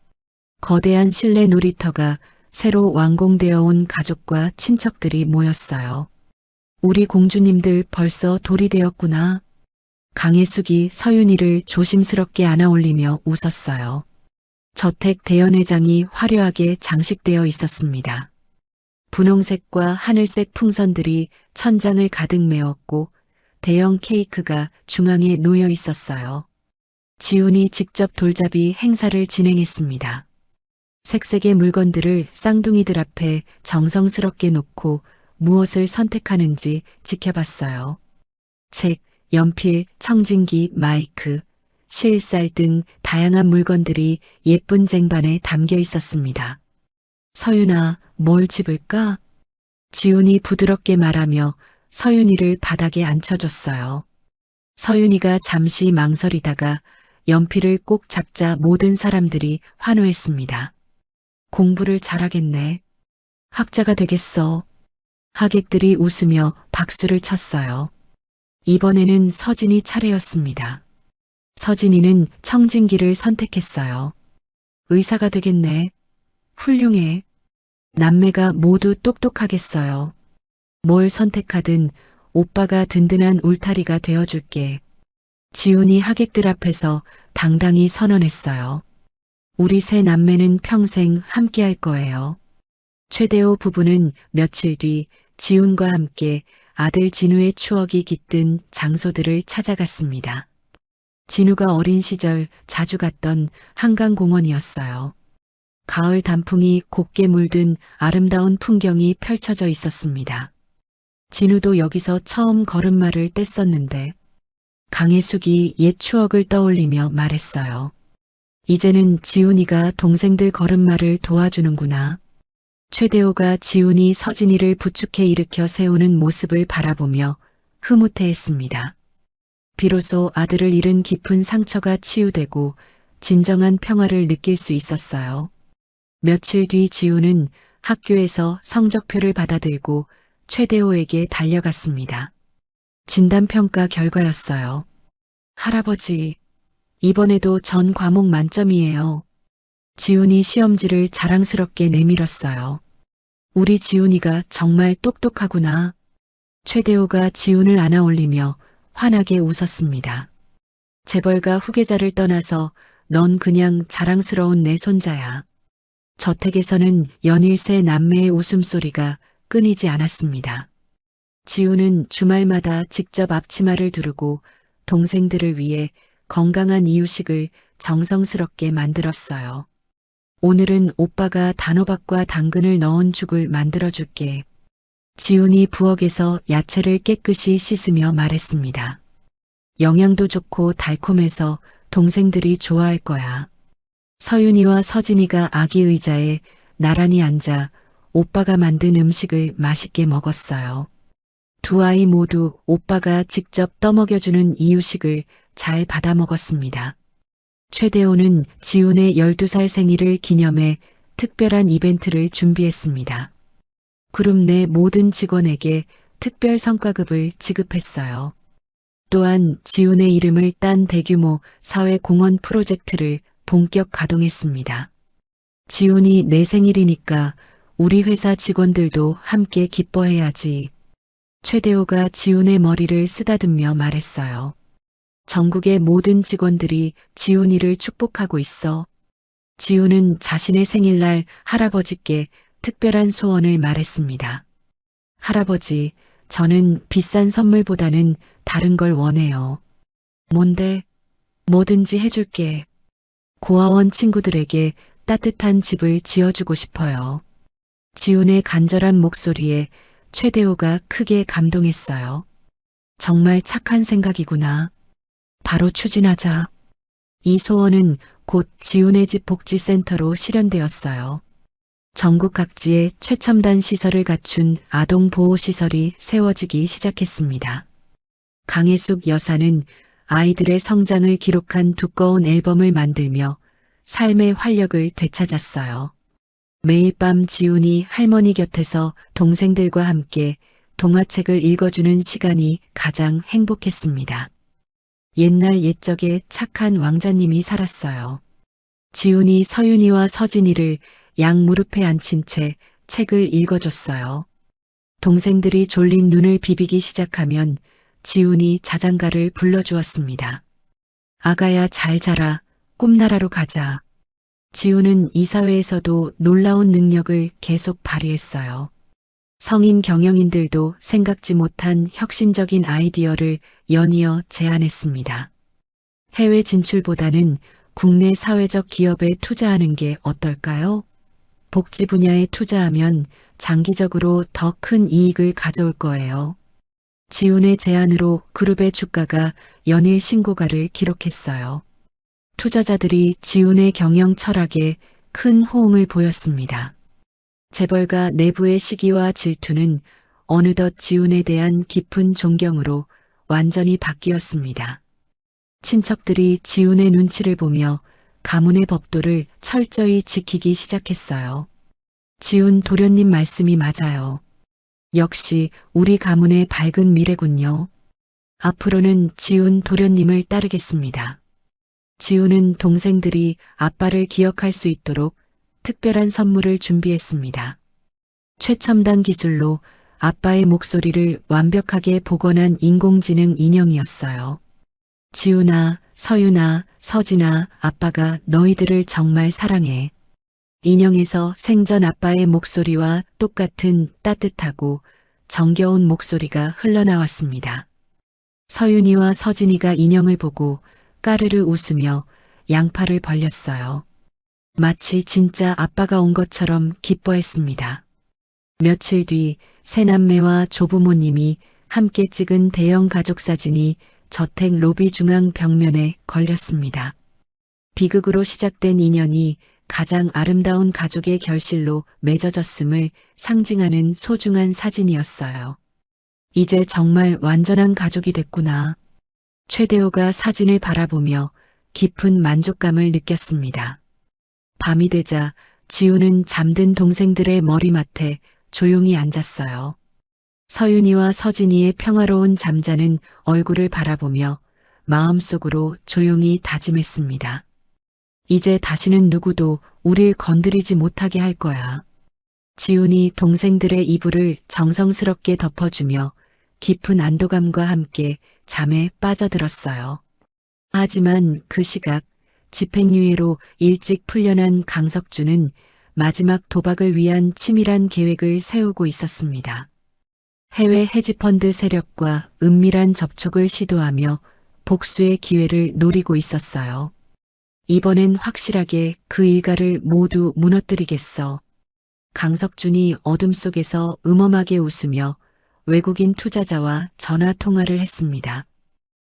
거대한 실내 놀이터가 새로 완공되어 온 가족과 친척들이 모였어요. 우리 공주님들 벌써 돌이 되었구나. 강혜숙이 서윤이를 조심스럽게 안아올리며 웃었어요. 저택 대연회장이 화려하게 장식되어 있었습니다. 분홍색과 하늘색 풍선들이 천장을 가득 메웠고 대형 케이크가 중앙에 놓여 있었어요. 지훈이 직접 돌잡이 행사를 진행했습니다. 색색의 물건들을 쌍둥이들 앞에 정성스럽게 놓고 무엇을 선택하는지 지켜봤어요. 책, 연필, 청진기, 마이크, 실쌀 등 다양한 물건들이 예쁜 쟁반에 담겨 있었습니다. 서윤아, 뭘 집을까? 지훈이 부드럽게 말하며 서윤이를 바닥에 앉혀줬어요. 서윤이가 잠시 망설이다가 연필을 꼭 잡자 모든 사람들이 환호했습니다. 공부를 잘하겠네. 학자가 되겠어. 하객들이 웃으며 박수를 쳤어요. 이번에는 서진이 차례였습니다. 서진이는 청진기를 선택했어요. 의사가 되겠네. 훌륭해. 남매가 모두 똑똑하겠어요. 뭘 선택하든 오빠가 든든한 울타리가 되어줄게. 지훈이 하객들 앞에서 당당히 선언했어요. 우리 세 남매는 평생 함께할 거예요. 최대호 부부는 며칠 뒤 지훈과 함께 아들 진우의 추억이 깃든 장소들을 찾아갔습니다. 진우가 어린 시절 자주 갔던 한강공원이었어요. 가을 단풍이 곱게 물든 아름다운 풍경이 펼쳐져 있었습니다. 진우도 여기서 처음 걸음마를 뗐었는데 강혜숙이 옛 추억을 떠올리며 말했어요. 이제는 지훈이가 동생들 걸음마를 도와주는구나. 최대호가 지훈이 서진이를 부축해 일으켜 세우는 모습을 바라보며 흐뭇해했습니다. 비로소 아들을 잃은 깊은 상처가 치유되고 진정한 평화를 느낄 수 있었어요. 며칠 뒤 지훈은 학교에서 성적표를 받아들고 최대호에게 달려갔습니다. 진단평가 결과였어요. 할아버지, 이번에도 전 과목 만점이에요. 지훈이 시험지를 자랑스럽게 내밀었어요. 우리 지훈이가 정말 똑똑하구나. 최대호가 지훈을 안아올리며 환하게 웃었습니다. 재벌가 후계자를 떠나서 넌 그냥 자랑스러운 내 손자야. 저택에서는 연일세 남매의 웃음소리가 끊이지 않았습니다. 지훈은 주말마다 직접 앞치마를 두르고 동생들을 위해 건강한 이유식을 정성스럽게 만들었어요. 오늘은 오빠가 단호박과 당근을 넣은 죽을 만들어줄게. 지훈이 부엌에서 야채를 깨끗이 씻으며 말했습니다. 영양도 좋고 달콤해서 동생들이 좋아할 거야. 서윤이와 서진이가 아기 의자에 나란히 앉아 오빠가 만든 음식을 맛있게 먹었어요. 두 아이 모두 오빠가 직접 떠먹여주는 이유식을 잘 받아 먹었습니다. 최대호는 지훈의 12살 생일을 기념해 특별한 이벤트를 준비했습니다. 그룹 내 모든 직원에게 특별 성과급을 지급했어요. 또한 지훈의 이름을 딴 대규모 사회공헌 프로젝트를 본격 가동했습니다. 지훈이 내 생일이니까 우리 회사 직원들도 함께 기뻐해야지. 최대호가 지훈의 머리를 쓰다듬며 말했어요. 전국의 모든 직원들이 지훈이를 축복하고 있어. 지훈은 자신의 생일날 할아버지께 특별한 소원을 말했습니다. 할아버지, 저는 비싼 선물보다는 다른 걸 원해요. 뭔데? 뭐든지 해줄게. 고아원 친구들에게 따뜻한 집을 지어주고 싶어요. 지훈의 간절한 목소리에 최대호가 크게 감동했어요. 정말 착한 생각이구나. 바로 추진하자. 이 소원은 곧 지훈의 집 복지센터로 실현되었어요. 전국 각지에 최첨단 시설을 갖춘 아동보호시설이 세워지기 시작했습니다. 강혜숙 여사는 아이들의 성장을 기록한 두꺼운 앨범을 만들며 삶의 활력을 되찾았어요. 매일 밤 지훈이 할머니 곁에서 동생들과 함께 동화책을 읽어주는 시간이 가장 행복했습니다. 옛날 옛적에 착한 왕자님이 살았어요. 지훈이 서윤이와 서진이를 양 무릎에 앉힌 채 책을 읽어줬어요. 동생들이 졸린 눈을 비비기 시작하면 지훈이 자장가를 불러주었습니다. 아가야 잘 자라, 꿈나라로 가자. 지훈은 이사회에서도 놀라운 능력을 계속 발휘했어요. 성인 경영인들도 생각지 못한 혁신적인 아이디어를 연이어 제안했습니다. 해외 진출보다는 국내 사회적 기업에 투자하는 게 어떨까요? 복지 분야에 투자하면 장기적으로 더 큰 이익을 가져올 거예요. 지훈의 제안으로 그룹의 주가가 연일 신고가를 기록했어요. 투자자들이 지훈의 경영 철학에 큰 호응을 보였습니다. 재벌가 내부의 시기와 질투는 어느덧 지훈에 대한 깊은 존경으로 완전히 바뀌었습니다. 친척들이 지훈의 눈치를 보며 가문의 법도를 철저히 지키기 시작했어요. 지훈 도련님 말씀이 맞아요. 역시 우리 가문의 밝은 미래군요. 앞으로는 지훈 도련님을 따르겠습니다. 지훈은 동생들이 아빠를 기억할 수 있도록 특별한 선물을 준비했습니다. 최첨단 기술로 아빠의 목소리를 완벽하게 복원한 인공지능 인형이었어요. 지훈아, 서윤아, 서진아, 아빠가 너희들을 정말 사랑해. 인형에서 생전 아빠의 목소리와 똑같은 따뜻하고 정겨운 목소리가 흘러나왔습니다. 서윤이와 서진이가 인형을 보고 까르르 웃으며 양팔을 벌렸어요. 마치 진짜 아빠가 온 것처럼 기뻐했습니다. 며칠 뒤 새남매와 조부모님이 함께 찍은 대형 가족 사진이 저택 로비 중앙 벽면에 걸렸습니다. 비극으로 시작된 인연이 가장 아름다운 가족의 결실로 맺어졌음을 상징하는 소중한 사진이었어요. 이제 정말 완전한 가족이 됐구나. 최대호가 사진을 바라보며 깊은 만족감을 느꼈습니다. 밤이 되자 지훈은 잠든 동생들의 머리맡에 조용히 앉았어요. 서윤이와 서진이의 평화로운 잠자는 얼굴을 바라보며 마음속으로 조용히 다짐했습니다. 이제 다시는 누구도 우릴 건드리지 못하게 할 거야. 지훈이 동생들의 이불을 정성스럽게 덮어주며 깊은 안도감과 함께 잠에 빠져들었어요. 하지만 그 시각 집행유예로 일찍 풀려난 강석주는 마지막 도박을 위한 치밀한 계획을 세우고 있었습니다. 해외 헤지펀드 세력과 은밀한 접촉을 시도하며 복수의 기회를 노리고 있었어요. 이번엔 확실하게 그 일가를 모두 무너뜨리겠어. 강석준이 어둠 속에서 음험하게 웃으며 외국인 투자자와 전화 통화를 했습니다.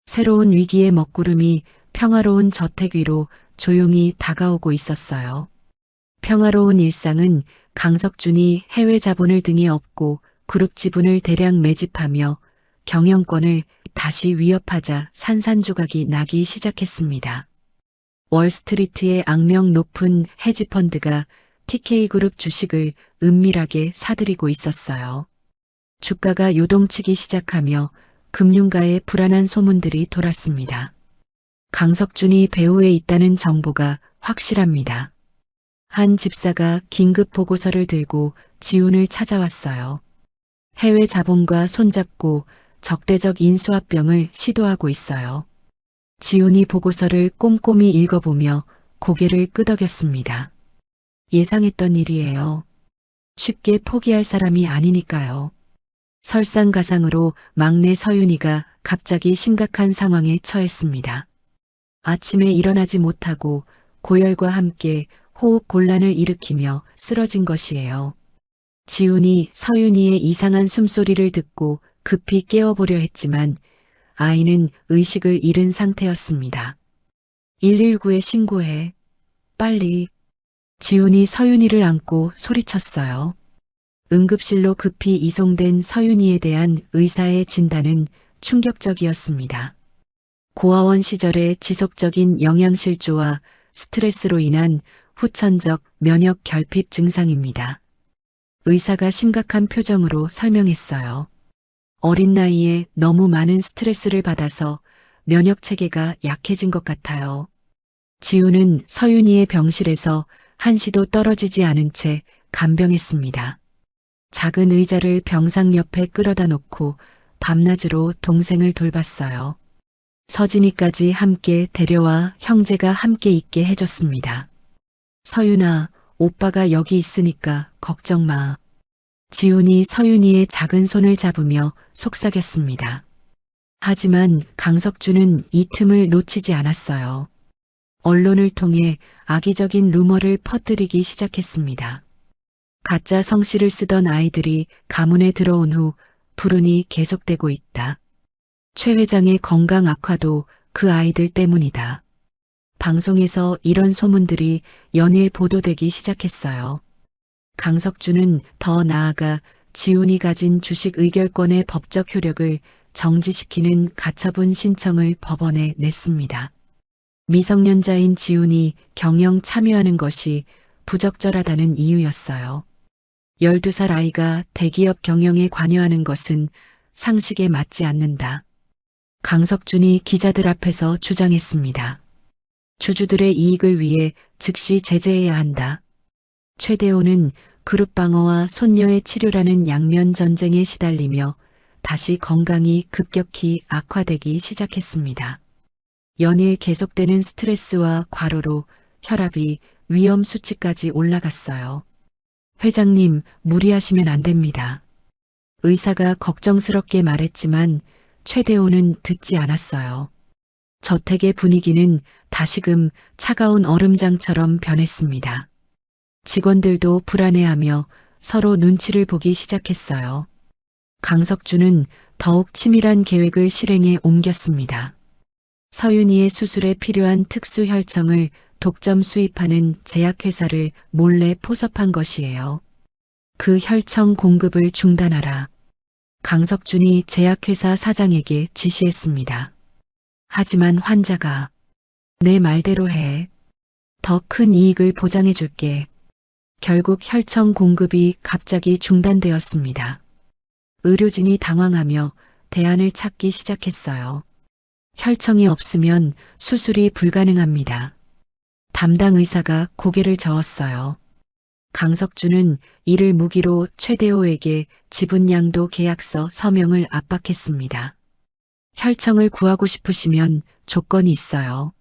새로운 위기의 먹구름이 평화로운 저택 위로 조용히 다가오고 있었어요. 평화로운 일상은 강석준이 해외 자본을 등에 업고 그룹 지분을 대량 매집하며 경영권을 다시 위협하자 산산조각이 나기 시작했습니다. 월스트리트의 악명 높은 헤지펀드가 TK그룹 주식을 은밀하게 사들이고 있었어요. 주가가 요동치기 시작하며 금융가에 불안한 소문들이 돌았습니다. 강석준이 배후에 있다는 정보가 확실합니다. 한 집사가 긴급 보고서를 들고 지훈을 찾아왔어요. 해외 자본과 손잡고 적대적 인수합병을 시도하고 있어요. 지훈이 보고서를 꼼꼼히 읽어보며 고개를 끄덕였습니다. 예상했던 일이에요. 쉽게 포기할 사람이 아니니까요. 설상가상으로 막내 서윤이가 갑자기 심각한 상황에 처했습니다. 아침에 일어나지 못하고 고열과 함께 호흡 곤란을 일으키며 쓰러진 것이에요. 지훈이 서윤이의 이상한 숨소리를 듣고 급히 깨워보려 했지만 아이는 의식을 잃은 상태였습니다. 119에 신고해. 빨리. 지훈이 서윤이를 안고 소리쳤어요. 응급실로 급히 이송된 서윤이에 대한 의사의 진단은 충격적이었습니다. 고아원 시절의 지속적인 영양실조와 스트레스로 인한 후천적 면역 결핍 증상입니다. 의사가 심각한 표정으로 설명했어요. 어린 나이에 너무 많은 스트레스를 받아서 면역 체계가 약해진 것 같아요. 지훈은 서윤이의 병실에서 한시도 떨어지지 않은 채 간병했습니다. 작은 의자를 병상 옆에 끌어다 놓고 밤낮으로 동생을 돌봤어요. 서진이까지 함께 데려와 형제가 함께 있게 해줬습니다. 서윤아, 오빠가 여기 있으니까 걱정 마. 지훈이 서윤이의 작은 손을 잡으며 속삭였습니다. 하지만 강석준은 이 틈을 놓치지 않았어요. 언론을 통해 악의적인 루머를 퍼뜨리기 시작했습니다. 가짜 성씨를 쓰던 아이들이 가문에 들어온 후 불운이 계속되고 있다. 최 회장의 건강 악화도 그 아이들 때문이다. 방송에서 이런 소문들이 연일 보도되기 시작했어요. 강석준은 더 나아가 지훈이 가진 주식 의결권의 법적 효력을 정지시키는 가처분 신청을 법원에 냈습니다. 미성년자인 지훈이 경영 참여하는 것이 부적절하다는 이유였어요. 12살 아이가 대기업 경영에 관여하는 것은 상식에 맞지 않는다. 강석준이 기자들 앞에서 주장했습니다. 주주들의 이익을 위해 즉시 제재해야 한다. 최대호는 그룹 방어와 손녀의 치료라는 양면 전쟁에 시달리며 다시 건강이 급격히 악화되기 시작했습니다. 연일 계속되는 스트레스와 과로로 혈압이 위험 수치까지 올라갔어요. 회장님, 무리하시면 안 됩니다. 의사가 걱정스럽게 말했지만 최대호는 듣지 않았어요. 저택의 분위기는 다시금 차가운 얼음장처럼 변했습니다. 직원들도 불안해하며 서로 눈치를 보기 시작했어요. 강석준은 더욱 치밀한 계획을 실행에 옮겼습니다. 서윤이의 수술에 필요한 특수 혈청을 독점 수입하는 제약회사를 몰래 포섭한 것이에요. 그 혈청 공급을 중단하라. 강석준이 제약회사 사장에게 지시했습니다. 하지만 환자가 내 말대로 해. 더 큰 이익을 보장해 줄게. 결국 혈청 공급이 갑자기 중단되었습니다. 의료진이 당황하며 대안을 찾기 시작했어요. 혈청이 없으면 수술이 불가능합니다. 담당 의사가 고개를 저었어요. 강석준은 이를 무기로 최대호에게 지분양도 계약서 서명을 압박했습니다. 혈청을 구하고 싶으시면 조건이 있어요.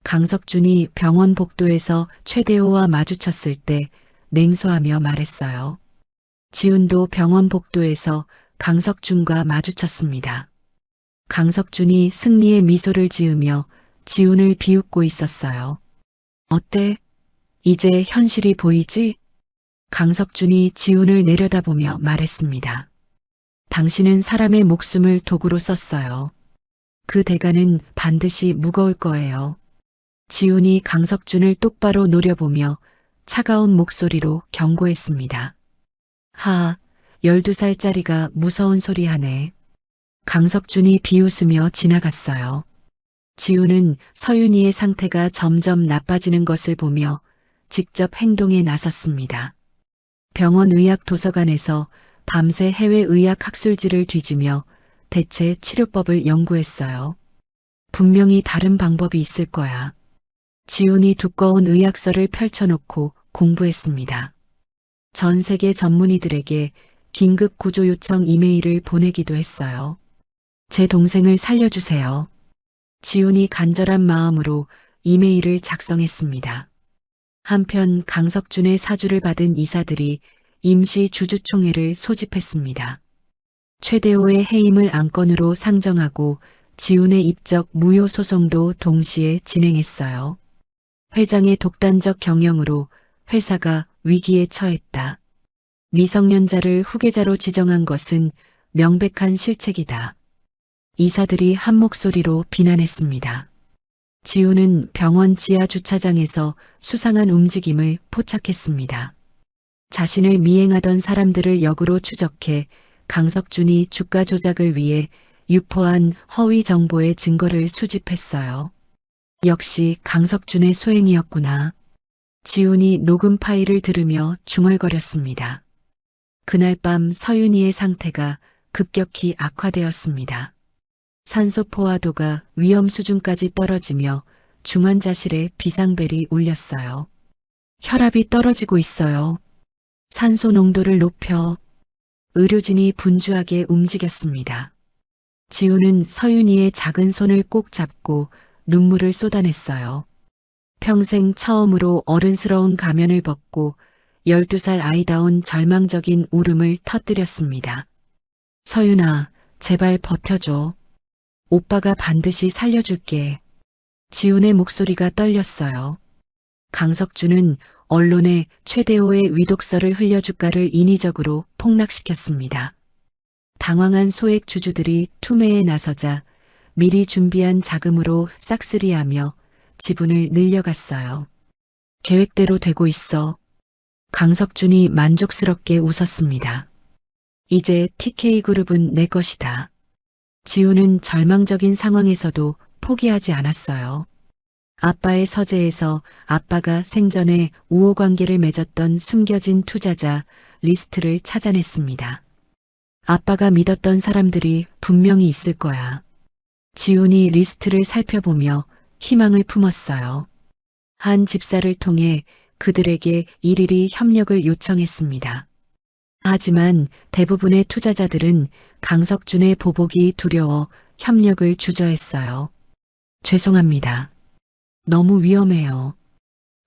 강석준이 병원 복도에서 최대호와 마주쳤을 때 냉소하며 말했어요. 지훈도 병원 복도에서 강석준과 마주쳤습니다. 강석준이 승리의 미소를 지으며 지훈을 비웃고 있었어요. 어때? 이제 현실이 보이지? 강석준이 지훈을 내려다보며 말했습니다. 당신은 사람의 목숨을 도구로 썼어요. 그 대가는 반드시 무거울 거예요. 지훈이 강석준을 똑바로 노려보며 차가운 목소리로 경고했습니다. 하, 12살짜리가 무서운 소리 하네. 강석준이 비웃으며 지나갔어요. 지훈은 서윤이의 상태가 점점 나빠지는 것을 보며 직접 행동에 나섰습니다. 병원 의학 도서관에서 밤새 해외 의학 학술지를 뒤지며 대체 치료법을 연구했어요. 분명히 다른 방법이 있을 거야. 지훈이 두꺼운 의학서를 펼쳐놓고 공부했습니다. 전 세계 전문의들에게 긴급 구조 요청 이메일을 보내기도 했어요. 제 동생을 살려주세요. 지훈이 간절한 마음으로 이메일을 작성했습니다. 한편 강석준의 사주를 받은 이사들이 임시 주주총회를 소집했습니다. 최대호의 해임을 안건으로 상정하고 지훈의 입적 무효 소송도 동시에 진행했어요. 회장의 독단적 경영으로 회사가 위기에 처했다. 미성년자를 후계자로 지정한 것은 명백한 실책이다. 이사들이 한 목소리로 비난했습니다. 지훈은 병원 지하 주차장에서 수상한 움직임을 포착했습니다. 자신을 미행하던 사람들을 역으로 추적해 강석준이 주가 조작을 위해 유포한 허위 정보의 증거를 수집했어요. 역시 강석준의 소행이었구나. 지훈이 녹음 파일을 들으며 중얼거렸습니다. 그날 밤 서윤이의 상태가 급격히 악화되었습니다. 산소 포화도가 위험 수준까지 떨어지며 중환자실에 비상벨이 울렸어요. 혈압이 떨어지고 있어요. 산소 농도를 높여. 의료진이 분주하게 움직였습니다. 지훈은 서윤이의 작은 손을 꼭 잡고 눈물을 쏟아냈어요. 평생 처음으로 어른스러운 가면을 벗고 12살 아이다운 절망적인 울음을 터뜨렸습니다. 서윤아, 제발 버텨줘. 오빠가 반드시 살려줄게. 지훈의 목소리가 떨렸어요. 강석준은 언론에 최대호의 위독설을 흘려줄까를 인위적으로 폭락시켰습니다. 당황한 소액 주주들이 투매에 나서자 미리 준비한 자금으로 싹쓸이하며 지분을 늘려갔어요. 계획대로 되고 있어. 강석준이 만족스럽게 웃었습니다. 이제 TK그룹은 내 것이다. 지훈은 절망적인 상황에서도 포기하지 않았어요. 아빠의 서재에서 아빠가 생전에 우호관계를 맺었던 숨겨진 투자자 리스트를 찾아냈습니다. 아빠가 믿었던 사람들이 분명히 있을 거야. 지훈이 리스트를 살펴보며 희망을 품었어요. 한 집사를 통해 그들에게 일일이 협력을 요청했습니다. 하지만 대부분의 투자자들은 강석준의 보복이 두려워 협력을 주저했어요. 죄송합니다. 너무 위험해요.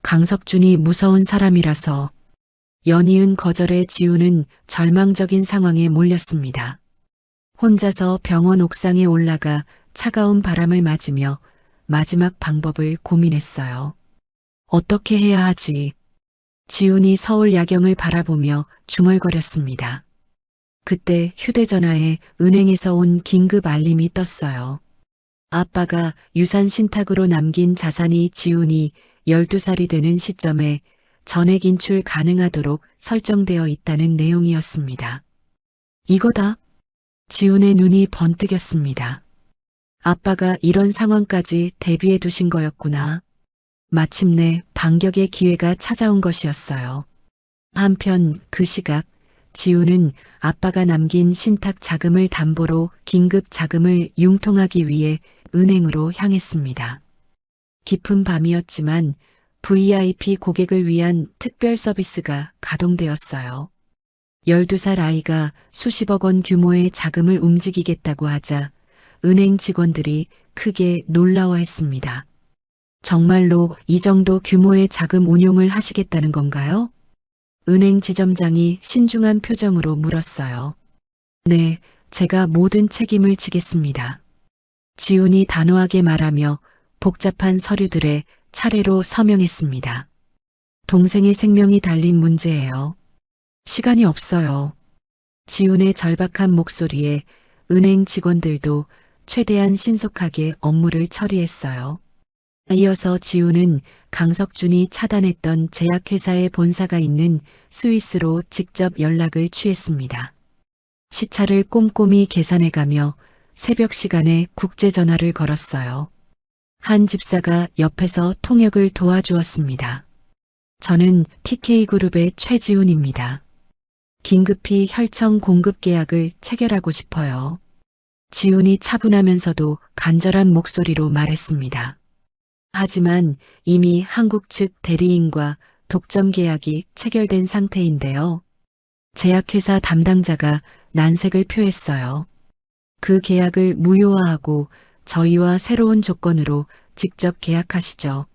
강석준이 무서운 사람이라서. 연이은 거절에 지훈은 절망적인 상황에 몰렸습니다. 혼자서 병원 옥상에 올라가 차가운 바람을 맞으며 마지막 방법을 고민했어요. 어떻게 해야 하지? 지훈이 서울 야경을 바라보며 중얼거렸습니다. 그때 휴대전화에 은행에서 온 긴급 알림이 떴어요. 아빠가 유산 신탁으로 남긴 자산이 지훈이 12살이 되는 시점에 전액 인출 가능하도록 설정되어 있다는 내용이었습니다. 이거다. 지훈의 눈이 번뜩였습니다. 아빠가 이런 상황까지 대비해 두신 거였구나. 마침내 반격의 기회가 찾아온 것이었어요. 한편 그 시각 지훈은 아빠가 남긴 신탁 자금을 담보로 긴급 자금을 융통하기 위해 은행으로 향했습니다. 깊은 밤이었지만 VIP 고객을 위한 특별 서비스가 가동되었어요. 12살 아이가 수십억 원 규모의 자금을 움직이겠다고 하자 은행 직원들이 크게 놀라워했습니다. 정말로 이 정도 규모의 자금 운용을 하시겠다는 건가요? 은행 지점장이 신중한 표정으로 물었어요. 네, 제가 모든 책임을 지겠습니다. 지훈이 단호하게 말하며 복잡한 서류들에 차례로 서명했습니다. 동생의 생명이 달린 문제예요. 시간이 없어요. 지훈의 절박한 목소리에 은행 직원들도 최대한 신속하게 업무를 처리했어요. 이어서 지훈은 강석준이 차단했던 제약회사의 본사가 있는 스위스로 직접 연락을 취했습니다. 시차를 꼼꼼히 계산해가며 새벽 시간에 국제전화를 걸었어요. 한 집사가 옆에서 통역을 도와주었습니다. 저는 TK그룹의 최지훈입니다. 긴급히 혈청 공급 계약을 체결하고 싶어요. 지훈이 차분하면서도 간절한 목소리로 말했습니다. 하지만 이미 한국 측 대리인과 독점 계약이 체결된 상태인데요. 제약회사 담당자가 난색을 표했어요. 그 계약을 무효화하고 저희와 새로운 조건으로 직접 계약하시죠.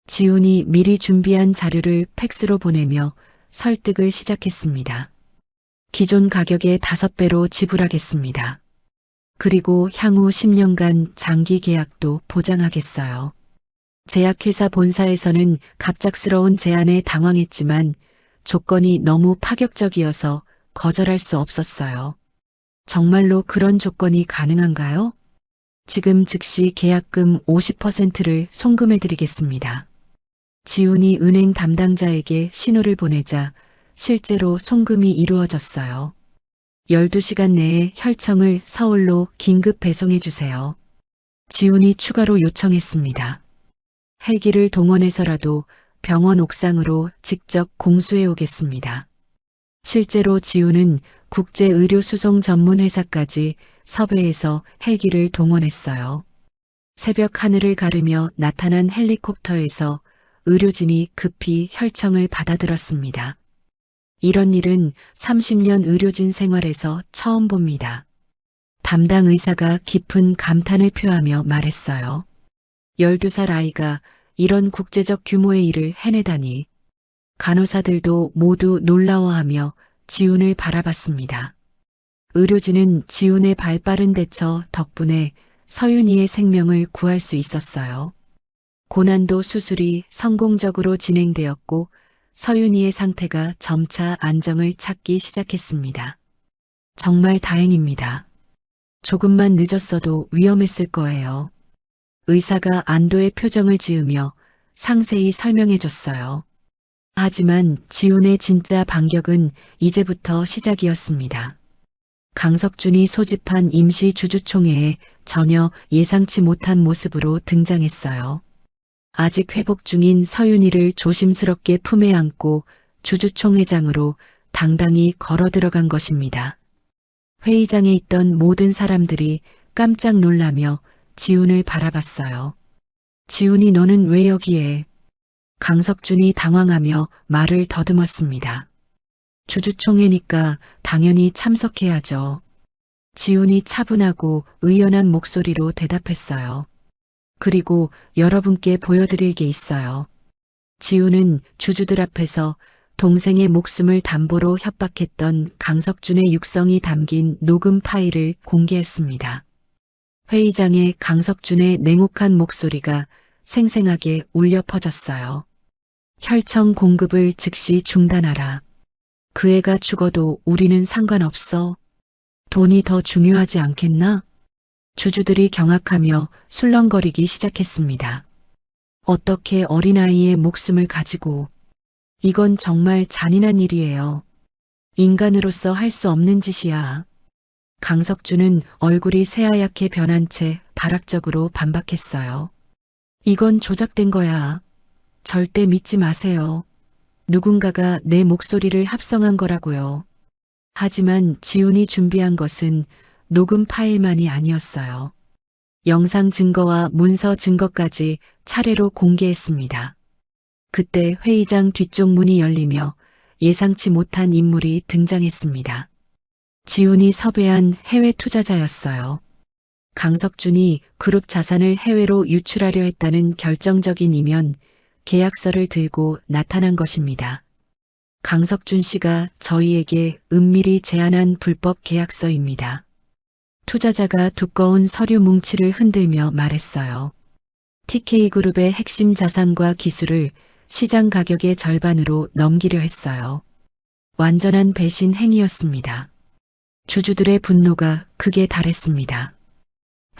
지훈이 미리 준비한 자료를 팩스로 보내며 설득을 시작했습니다. 기존 가격의 5배로 지불하겠습니다. 그리고 향후 10년간 장기 계약도 보장하겠어요. 제약회사 본사에서는 갑작스러운 제안에 당황했지만 조건이 너무 파격적이어서 거절할 수 없었어요. 정말로 그런 조건이 가능한가요? 지금 즉시 계약금 50%를 송금해드리겠습니다. 지훈이 은행 담당자에게 신호를 보내자 실제로 송금이 이루어졌어요. 12시간 내에 혈청을 서울로 긴급 배송해 주세요. 지훈이 추가로 요청했습니다. 헬기를 동원해서라도 병원 옥상으로 직접 공수해 오겠습니다. 실제로 지훈은 국제의료수송 전문 회사까지 섭외해서 헬기를 동원했어요. 새벽 하늘을 가르며 나타난 헬리콥터에서 의료진이 급히 혈청을 받아들었습니다. 이런 일은 30년 의료진 생활에서 처음 봅니다. 담당 의사가 깊은 감탄을 표하며 말했어요. 12살 아이가 이런 국제적 규모의 일을 해내다니. 간호사들도 모두 놀라워하며 지훈을 바라봤습니다. 의료진은 지훈의 발빠른 대처 덕분에 서윤이의 생명을 구할 수 있었어요. 고난도 수술이 성공적으로 진행되었고 서윤이의 상태가 점차 안정을 찾기 시작했습니다. 정말 다행입니다. 조금만 늦었어도 위험했을 거예요. 의사가 안도의 표정을 지으며 상세히 설명해 줬어요. 하지만 지훈의 진짜 반격은 이제부터 시작이었습니다. 강석준이 소집한 임시 주주총회에 전혀 예상치 못한 모습으로 등장했어요. 아직 회복 중인 서윤이를 조심스럽게 품에 안고 주주총회장으로 당당히 걸어 들어간 것입니다. 회의장에 있던 모든 사람들이 깜짝 놀라며 지훈을 바라봤어요. 지훈이 너는 왜 여기에? 강석준이 당황하며 말을 더듬었습니다. 주주총회니까 당연히 참석해야죠. 지훈이 차분하고 의연한 목소리로 대답했어요. 그리고 여러분께 보여드릴 게 있어요. 지훈은 주주들 앞에서 동생의 목숨을 담보로 협박했던 강석준의 육성이 담긴 녹음 파일을 공개했습니다. 회의장에 강석준의 냉혹한 목소리가 생생하게 울려 퍼졌어요. 혈청 공급을 즉시 중단하라. 그 애가 죽어도 우리는 상관없어. 돈이 더 중요하지 않겠나? 주주들이 경악하며 술렁거리기 시작했습니다. 어떻게 어린아이의 목숨을 가지고. 이건 정말 잔인한 일이에요. 인간으로서 할 수 없는 짓이야. 강석준은 얼굴이 새하얗게 변한 채 발악적으로 반박했어요. 이건 조작된 거야. 절대 믿지 마세요. 누군가가 내 목소리를 합성한 거라고요. 하지만 지훈이 준비한 것은 녹음 파일만이 아니었어요. 영상 증거와 문서 증거까지 차례로 공개했습니다. 그때 회의장 뒤쪽 문이 열리며 예상치 못한 인물이 등장했습니다. 지훈이 섭외한 해외 투자자였어요. 강석준이 그룹 자산을 해외로 유출하려 했다는 결정적인 이면 계약서를 들고 나타난 것입니다. 강석준 씨가 저희에게 은밀히 제안한 불법 계약서입니다. 투자자가 두꺼운 서류 뭉치를 흔들며 말했어요. TK그룹의 핵심 자산과 기술을 시장 가격의 절반으로 넘기려 했어요. 완전한 배신 행위였습니다. 주주들의 분노가 극에 달했습니다.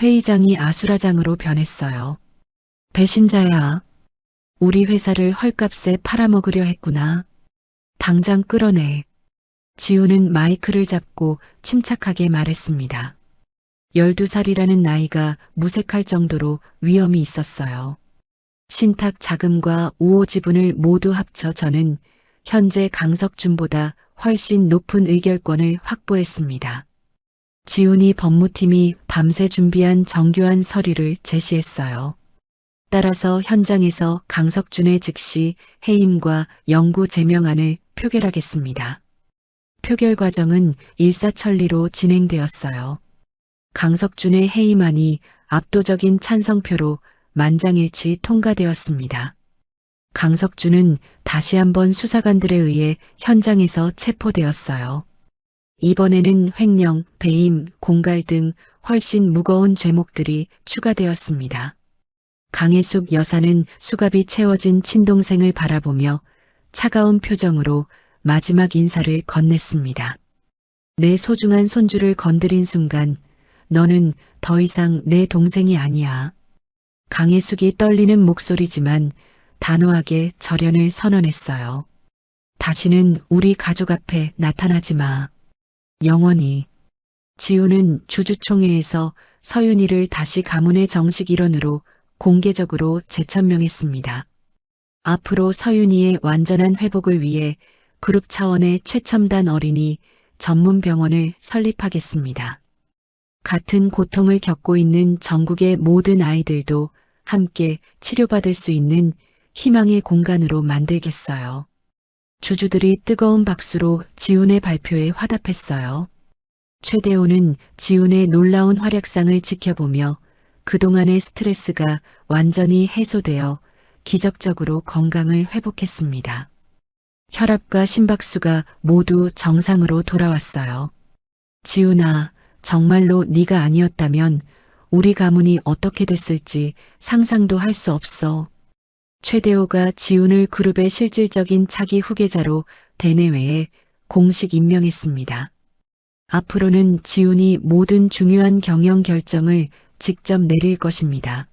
회의장이 아수라장으로 변했어요. 배신자야. 우리 회사를 헐값에 팔아먹으려 했구나. 당장 끌어내. 지훈은 마이크를 잡고 침착하게 말했습니다. 12살이라는 나이가 무색할 정도로 위험이 있었어요. 신탁 자금과 우호 지분을 모두 합쳐 저는 현재 강석준보다 훨씬 높은 의결권을 확보했습니다. 지훈이 법무팀이 밤새 준비한 정교한 서류를 제시했어요. 따라서 현장에서 강석준의 즉시 해임과 영구 제명안을 표결하겠습니다. 표결 과정은 일사천리로 진행되었어요. 강석준의 해임안이 압도적인 찬성표로 만장일치 통과되었습니다. 강석준은 다시 한번 수사관들에 의해 현장에서 체포되었어요. 이번에는 횡령, 배임, 공갈 등 훨씬 무거운 죄목들이 추가되었습니다. 강혜숙 여사는 수갑이 채워진 친동생을 바라보며 차가운 표정으로 마지막 인사를 건넸습니다. 내 소중한 손주를 건드린 순간 너는 더 이상 내 동생이 아니야. 강혜숙이 떨리는 목소리지만 단호하게 절연을 선언했어요. 다시는 우리 가족 앞에 나타나지 마. 영원히. 지훈은 주주총회에서 서윤이를 다시 가문의 정식 일원으로 공개적으로 재천명했습니다. 앞으로 서윤이의 완전한 회복을 위해 그룹 차원의 최첨단 어린이 전문 병원을 설립하겠습니다. 같은 고통을 겪고 있는 전국의 모든 아이들도 함께 치료받을 수 있는 희망의 공간으로 만들겠어요. 주주들이 뜨거운 박수로 지훈의 발표에 화답했어요. 최대호는 지훈의 놀라운 활약상을 지켜보며 그동안의 스트레스가 완전히 해소되어 기적적으로 건강을 회복했습니다. 혈압과 심박수가 모두 정상으로 돌아왔어요. 지훈아, 정말로 네가 아니었다면 우리 가문이 어떻게 됐을지 상상도 할 수 없어. 최대호가 지훈을 그룹의 실질적인 차기 후계자로 대내외에 공식 임명했습니다. 앞으로는 지훈이 모든 중요한 경영 결정을 직접 내릴 것입니다.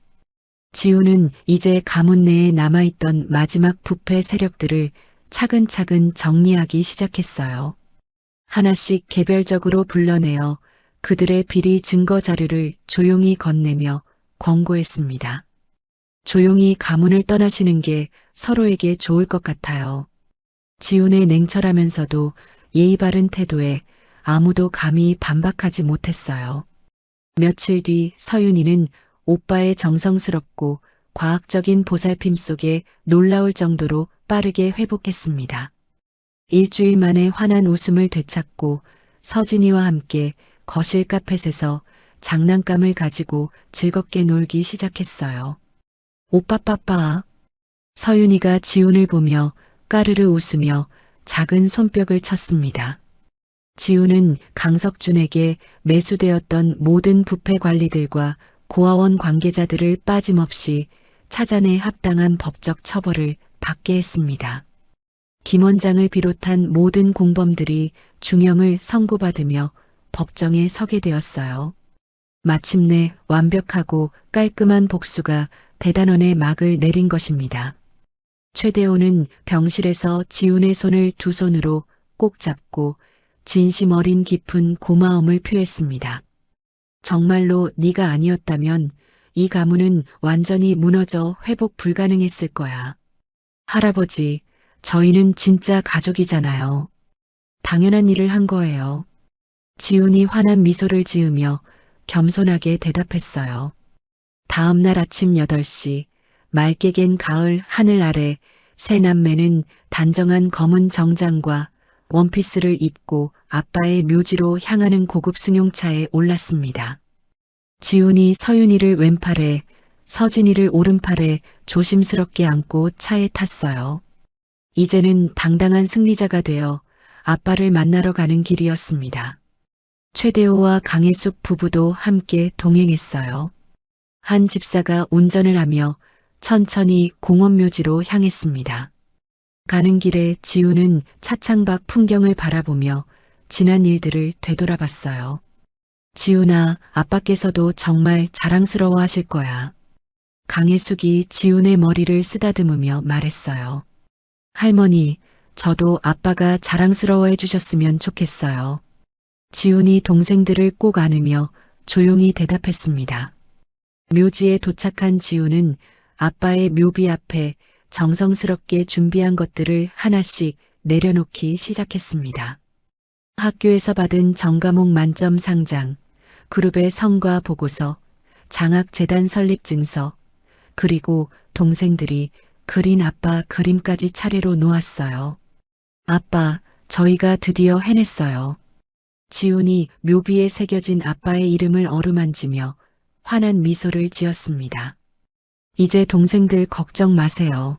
지훈은 이제 가문 내에 남아있던 마지막 부패 세력들을 차근차근 정리하기 시작했어요. 하나씩 개별적으로 불러내어 그들의 비리 증거 자료를 조용히 건네며 권고했습니다. 조용히 가문을 떠나시는 게 서로에게 좋을 것 같아요. 지훈의 냉철하면서도 예의 바른 태도에 아무도 감히 반박하지 못했어요. 며칠 뒤 서윤이는 오빠의 정성스럽고 과학적인 보살핌 속에 놀라울 정도로 빠르게 회복했습니다. 일주일 만에 환한 웃음을 되찾고 서진이와 함께 거실 카펫에서 장난감을 가지고 즐겁게 놀기 시작했어요. 오빠 빠빠. 서윤이가 지훈을 보며 까르르 웃으며 작은 손뼉을 쳤습니다. 지훈은 강석준에게 매수되었던 모든 부패 관리들과 고아원 관계자들을 빠짐없이 찾아내 합당한 법적 처벌을 받게 했습니다. 김 원장을 비롯한 모든 공범들이 중형을 선고받으며 법정에 서게 되었어요. 마침내 완벽하고 깔끔한 복수가 대단원의 막을 내린 것입니다. 최대호는 병실에서 지훈의 손을 두 손으로 꼭 잡고 진심 어린 깊은 고마움을 표했습니다. 정말로 네가 아니었다면 이 가문은 완전히 무너져 회복 불가능했을 거야. 할아버지, 저희는 진짜 가족이잖아요. 당연한 일을 한 거예요. 지훈이 환한 미소를 지으며 겸손하게 대답했어요. 다음 날 아침 8시 맑게 갠 가을 하늘 아래 세 남매는 단정한 검은 정장과 원피스를 입고 아빠의 묘지로 향하는 고급 승용차에 올랐습니다. 지훈이 서윤이를 왼팔에, 서진이를 오른팔에 조심스럽게 안고 차에 탔어요. 이제는 당당한 승리자가 되어 아빠를 만나러 가는 길이었습니다. 최대호와 강혜숙 부부도 함께 동행했어요. 한 집사가 운전을 하며 천천히 공원묘지로 향했습니다. 가는 길에 지훈은 차창밖 풍경을 바라보며 지난 일들을 되돌아봤어요. 지훈아, 아빠께서도 정말 자랑스러워 하실 거야. 강혜숙이 지훈의 머리를 쓰다듬으며 말했어요. 할머니, 저도 아빠가 자랑스러워해 주셨으면 좋겠어요. 지훈이 동생들을 꼭 안으며 조용히 대답했습니다. 묘지에 도착한 지훈은 아빠의 묘비 앞에 정성스럽게 준비한 것들을 하나씩 내려놓기 시작했습니다. 학교에서 받은 전과목 만점 상장, 그룹의 성과 보고서, 장학재단 설립 증서, 그리고 동생들이 그린 아빠 그림까지 차례로 놓았어요. 아빠, 저희가 드디어 해냈어요. 지훈이 묘비에 새겨진 아빠의 이름을 어루만지며 환한 미소를 지었습니다. 이제 동생들 걱정 마세요.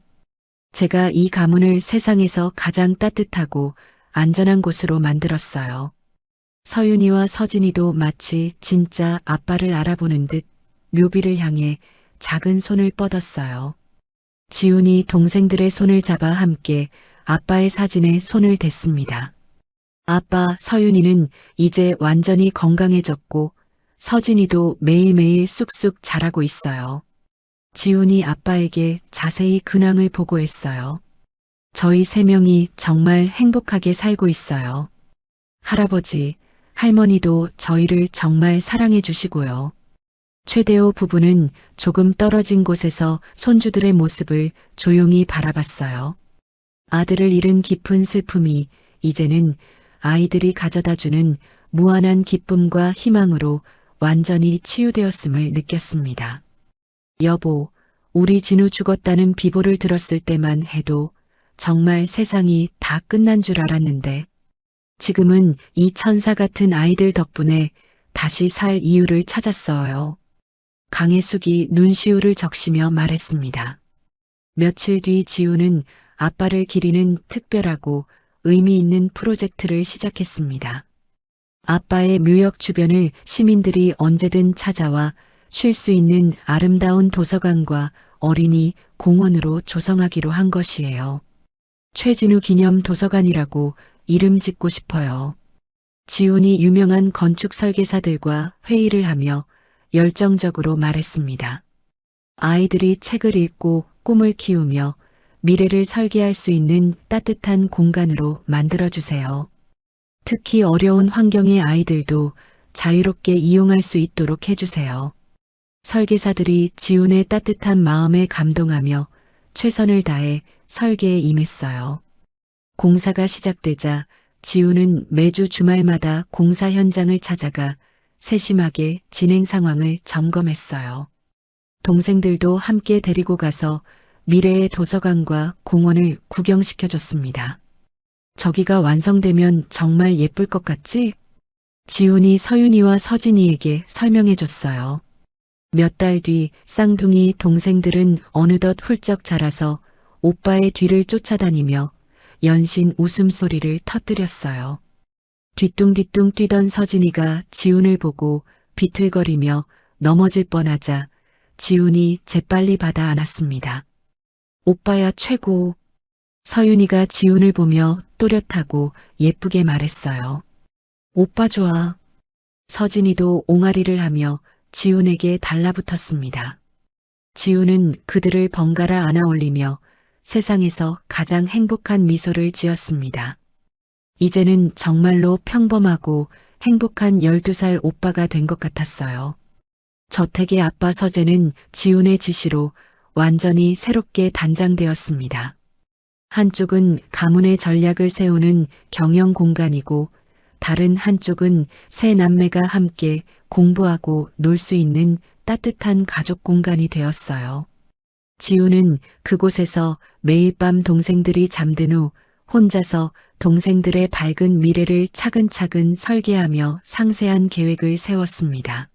제가 이 가문을 세상에서 가장 따뜻하고 안전한 곳으로 만들었어요. 서윤이와 서진이도 마치 진짜 아빠를 알아보는 듯 묘비를 향해 작은 손을 뻗었어요. 지훈이 동생들의 손을 잡아 함께 아빠의 사진에 손을 댔습니다. 아빠 서윤이는 이제 완전히 건강해졌고 서진이도 매일매일 쑥쑥 자라고 있어요. 지훈이 아빠에게 자세히 근황을 보고했어요. 저희 세 명이 정말 행복하게 살고 있어요. 할아버지, 할머니도 저희를 정말 사랑해 주시고요. 최대호 부부는 조금 떨어진 곳에서 손주들의 모습을 조용히 바라봤어요. 아들을 잃은 깊은 슬픔이 이제는 아이들이 가져다주는 무한한 기쁨과 희망으로 완전히 치유되었음을 느꼈습니다. 여보, 우리 진우 죽었다는 비보를 들었을 때만 해도 정말 세상이 다 끝난 줄 알았는데 지금은 이 천사 같은 아이들 덕분에 다시 살 이유를 찾았어요. 강혜숙이 눈시울을 적시며 말했습니다. 며칠 뒤 지우는 아빠를 기리는 특별하고 의미 있는 프로젝트를 시작했습니다. 아빠의 묘역 주변을 시민들이 언제든 찾아와 쉴 수 있는 아름다운 도서관과 어린이 공원으로 조성하기로 한 것이에요. 최진우 기념 도서관이라고 이름 짓고 싶어요. 지훈이 유명한 건축 설계사들과 회의를 하며 열정적으로 말했습니다. 아이들이 책을 읽고 꿈을 키우며 미래를 설계할 수 있는 따뜻한 공간으로 만들어주세요. 특히 어려운 환경의 아이들도 자유롭게 이용할 수 있도록 해주세요. 설계사들이 지훈의 따뜻한 마음에 감동하며 최선을 다해 설계에 임했어요. 공사가 시작되자 지훈은 매주 주말마다 공사 현장을 찾아가 세심하게 진행 상황을 점검했어요. 동생들도 함께 데리고 가서 미래의 도서관과 공원을 구경시켜줬습니다. 저기가 완성되면 정말 예쁠 것 같지? 지훈이 서윤이와 서진이에게 설명해줬어요. 몇 달 뒤 쌍둥이 동생들은 어느덧 훌쩍 자라서 오빠의 뒤를 쫓아다니며 연신 웃음소리를 터뜨렸어요. 뒤뚱뒤뚱 뛰던 서진이가 지훈을 보고 비틀거리며 넘어질 뻔하자 지훈이 재빨리 받아 안았습니다. 오빠야 최고. 서윤이가 지훈을 보며 또렷하고 예쁘게 말했어요. 오빠 좋아. 서진이도 옹알이를 하며 지훈에게 달라붙었습니다. 지훈은 그들을 번갈아 안아 올리며 세상에서 가장 행복한 미소를 지었습니다. 이제는 정말로 평범하고 행복한 12살 오빠가 된 것 같았어요. 저택의 아빠 서재는 지훈의 지시로 완전히 새롭게 단장되었습니다. 한쪽은 가문의 전략을 세우는 경영 공간이고 다른 한쪽은 세 남매가 함께 공부하고 놀 수 있는 따뜻한 가족 공간이 되었어요. 지훈은 그곳에서 매일 밤 동생들이 잠든 후 혼자서 동생들의 밝은 미래를 차근차근 설계하며 상세한 계획을 세웠습니다.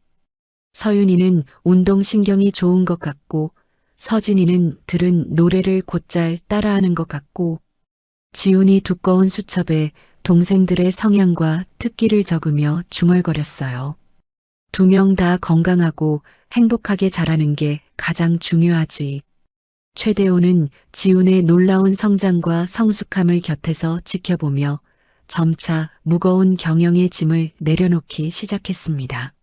서윤이는 운동신경이 좋은 것 같고 서진이는 들은 노래를 곧잘 따라하는 것 같고 지훈이 두꺼운 수첩에 동생들의 성향과 특기를 적으며 중얼거렸어요. 두 명 다 건강하고 행복하게 자라는 게 가장 중요하지. 최대호는 지훈의 놀라운 성장과 성숙함을 곁에서 지켜보며 점차 무거운 경영의 짐을 내려놓기 시작했습니다.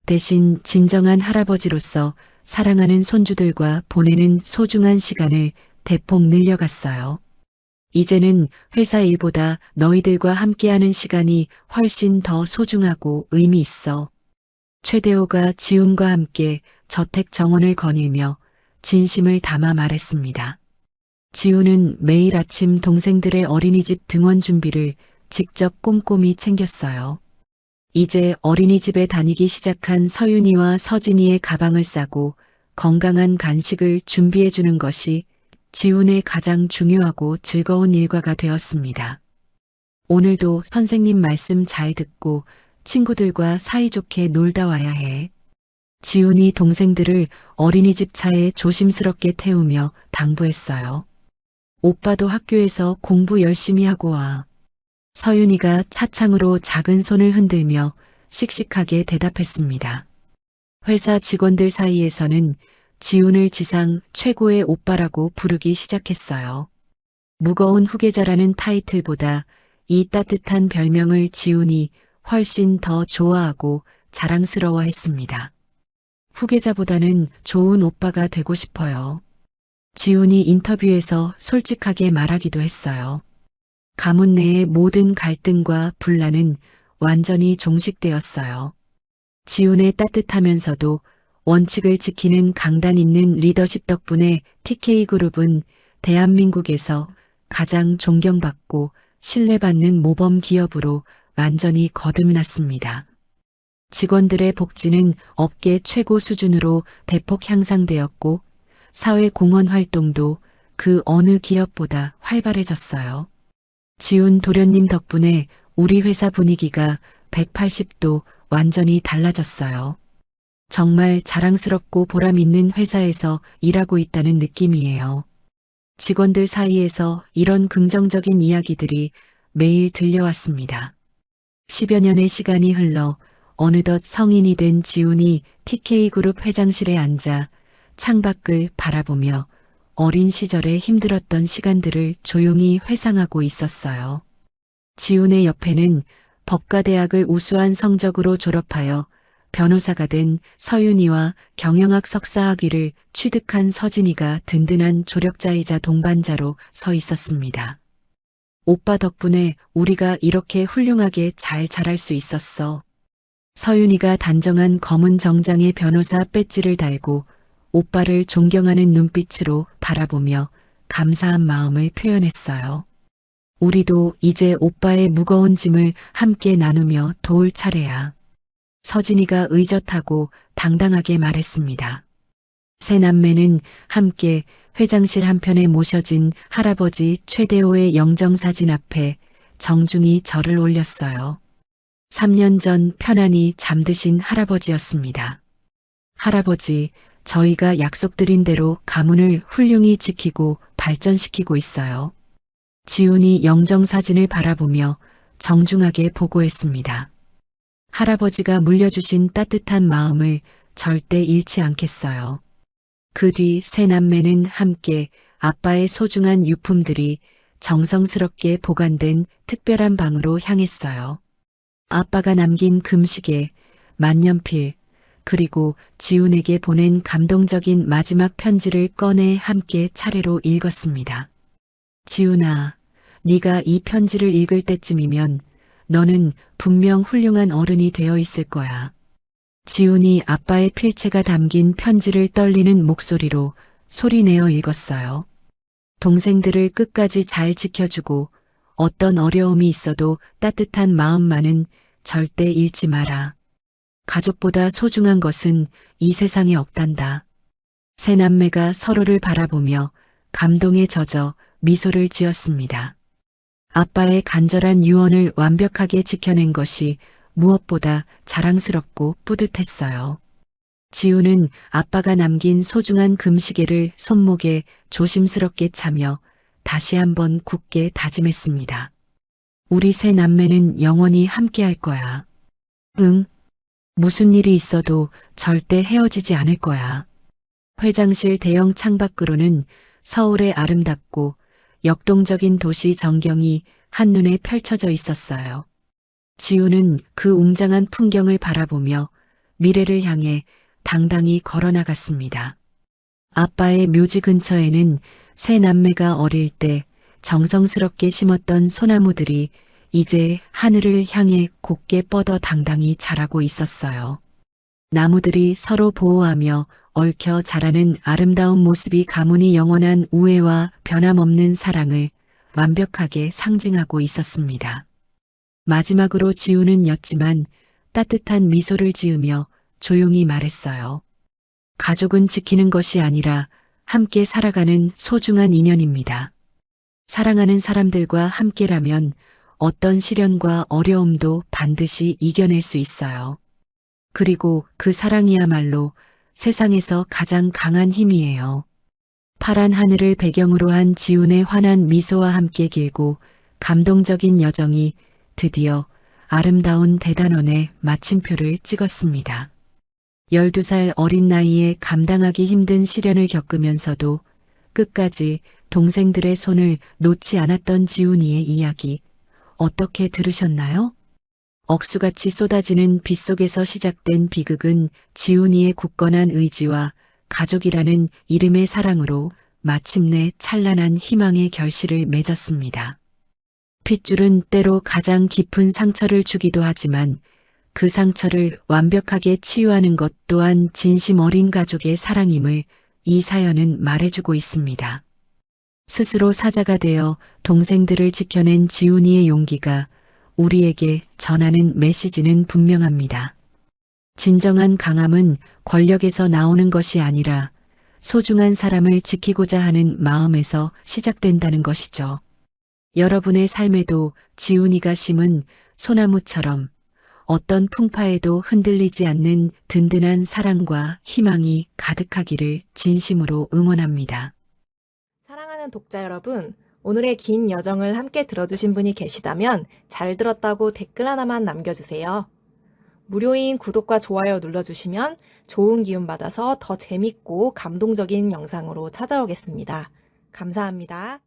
대신 진정한 할아버지로서 사랑하는 손주들과 보내는 소중한 시간을 대폭 늘려갔어요. 이제는 회사 일보다 너희들과 함께하는 시간이 훨씬 더 소중하고 의미 있어. 최대호가 지훈과 함께 저택 정원을 거닐며 진심을 담아 말했습니다. 지우는 매일 아침 동생들의 어린이집 등원 준비를 직접 꼼꼼히 챙겼어요. 이제 어린이집에 다니기 시작한 서윤이와 서진이의 가방을 싸고 건강한 간식을 준비해 주는 것이 지훈의 가장 중요하고 즐거운 일과가 되었습니다. 오늘도 선생님 말씀 잘 듣고 친구들과 사이좋게 놀다 와야 해. 지훈이 동생들을 어린이집 차에 조심스럽게 태우며 당부했어요. 오빠도 학교에서 공부 열심히 하고 와. 서윤이가 차창으로 작은 손을 흔들며 씩씩하게 대답했습니다. 회사 직원들 사이에서는 지훈을 지상 최고의 오빠라고 부르기 시작했어요. 무거운 후계자라는 타이틀보다 이 따뜻한 별명을 지훈이 훨씬 더 좋아하고 자랑스러워했습니다. 후계자보다는 좋은 오빠가 되고 싶어요. 지훈이 인터뷰에서 솔직하게 말하기도 했어요. 가문 내의 모든 갈등과 분란은 완전히 종식되었어요. 지훈의 따뜻하면서도 원칙을 지키는 강단 있는 리더십 덕분에 TK그룹은 대한민국에서 가장 존경받고 신뢰받는 모범 기업으로 완전히 거듭났습니다. 직원들의 복지는 업계 최고 수준으로 대폭 향상되었고 사회 공헌 활동도 그 어느 기업보다 활발해졌어요. 지훈 도련님 덕분에 우리 회사 분위기가 180도 완전히 달라졌어요. 정말 자랑스럽고 보람 있는 회사에서 일하고 있다는 느낌이에요. 직원들 사이에서 이런 긍정적인 이야기들이 매일 들려왔습니다. 10여 년의 시간이 흘러 어느덧 성인이 된 지훈이 TK그룹 회장실에 앉아 창밖을 바라보며 어린 시절에 힘들었던 시간들을 조용히 회상하고 있었어요. 지훈의 옆에는 법과대학을 우수한 성적으로 졸업하여 변호사가 된 서윤이와 경영학 석사학위를 취득한 서진이가 든든한 조력자이자 동반자로 서 있었습니다. 오빠 덕분에 우리가 이렇게 훌륭하게 잘 자랄 수 있었어. 서윤이가 단정한 검은 정장에 변호사 배지를 달고 오빠를 존경하는 눈빛으로 바라보며 감사한 마음을 표현했어요. 우리도 이제 오빠의 무거운 짐을 함께 나누며 도울 차례야. 서진이가 의젓하고 당당하게 말했습니다. 세 남매는 함께 회장실 한편에 모셔진 할아버지 최대호의 영정사진 앞에 정중히 절을 올렸어요. 3년 전 편안히 잠드신 할아버지였습니다. 할아버지, 저희가 약속드린 대로 가문을 훌륭히 지키고 발전시키고 있어요. 지훈이 영정사진을 바라보며 정중하게 보고했습니다. 할아버지가 물려주신 따뜻한 마음을 절대 잃지 않겠어요. 그 뒤 세 남매는 함께 아빠의 소중한 유품들이 정성스럽게 보관된 특별한 방으로 향했어요. 아빠가 남긴 금시계, 만년필, 그리고 지훈에게 보낸 감동적인 마지막 편지를 꺼내 함께 차례로 읽었습니다. 지훈아, 네가 이 편지를 읽을 때쯤이면 너는 분명 훌륭한 어른이 되어 있을 거야. 지훈이 아빠의 필체가 담긴 편지를 떨리는 목소리로 소리내어 읽었어요. 동생들을 끝까지 잘 지켜주고 어떤 어려움이 있어도 따뜻한 마음만은 절대 잃지 마라. 가족보다 소중한 것은 이 세상에 없단다. 세 남매가 서로를 바라보며 감동에 젖어 미소를 지었습니다. 아빠의 간절한 유언을 완벽하게 지켜낸 것이 무엇보다 자랑스럽고 뿌듯했어요. 지훈은 아빠가 남긴 소중한 금시계를 손목에 조심스럽게 차며 다시 한번 굳게 다짐했습니다. 우리 세 남매는 영원히 함께할 거야. 응. 무슨 일이 있어도 절대 헤어지지 않을 거야. 회장실 대형 창밖으로는 서울의 아름답고 역동적인 도시 전경이 한눈에 펼쳐져 있었어요. 지훈은 그 웅장한 풍경을 바라보며 미래를 향해 당당히 걸어나갔습니다. 아빠의 묘지 근처에는 세 남매가 어릴 때 정성스럽게 심었던 소나무들이 이제 하늘을 향해 곱게 뻗어 당당히 자라고 있었어요. 나무들이 서로 보호하며 얽혀 자라는 아름다운 모습이 가문이 영원한 우애와 변함없는 사랑을 완벽하게 상징하고 있었습니다. 마지막으로 지우는 였지만 따뜻한 미소를 지으며 조용히 말했어요. 가족은 지키는 것이 아니라 함께 살아가는 소중한 인연입니다. 사랑하는 사람들과 함께라면 어떤 시련과 어려움도 반드시 이겨낼 수 있어요. 그리고 그 사랑이야말로 세상에서 가장 강한 힘이에요. 파란 하늘을 배경으로 한 지훈의 환한 미소와 함께 길고 감동적인 여정이 드디어 아름다운 대단원의 마침표를 찍었습니다. 12살 어린 나이에 감당하기 힘든 시련을 겪으면서도 끝까지 동생들의 손을 놓지 않았던 지훈이의 이야기 어떻게 들으셨나요? 억수같이 쏟아지는 빗속에서 시작된 비극은 지훈이의 굳건한 의지와 가족이라는 이름의 사랑으로 마침내 찬란한 희망의 결실을 맺었습니다. 핏줄은 때로 가장 깊은 상처를 주기도 하지만 그 상처를 완벽하게 치유하는 것 또한 진심 어린 가족의 사랑임을 이 사연은 말해주고 있습니다. 스스로 사자가 되어 동생들을 지켜낸 지훈이의 용기가 우리에게 전하는 메시지는 분명합니다. 진정한 강함은 권력에서 나오는 것이 아니라 소중한 사람을 지키고자 하는 마음에서 시작된다는 것이죠. 여러분의 삶에도 지훈이가 심은 소나무처럼 어떤 풍파에도 흔들리지 않는 든든한 사랑과 희망이 가득하기를 진심으로 응원합니다. 사랑하는 독자 여러분, 오늘의 긴 여정을 함께 들어주신 분이 계시다면 잘 들었다고 댓글 하나만 남겨주세요. 무료인 구독과 좋아요 눌러주시면 좋은 기운 받아서 더 재밌고 감동적인 영상으로 찾아오겠습니다. 감사합니다.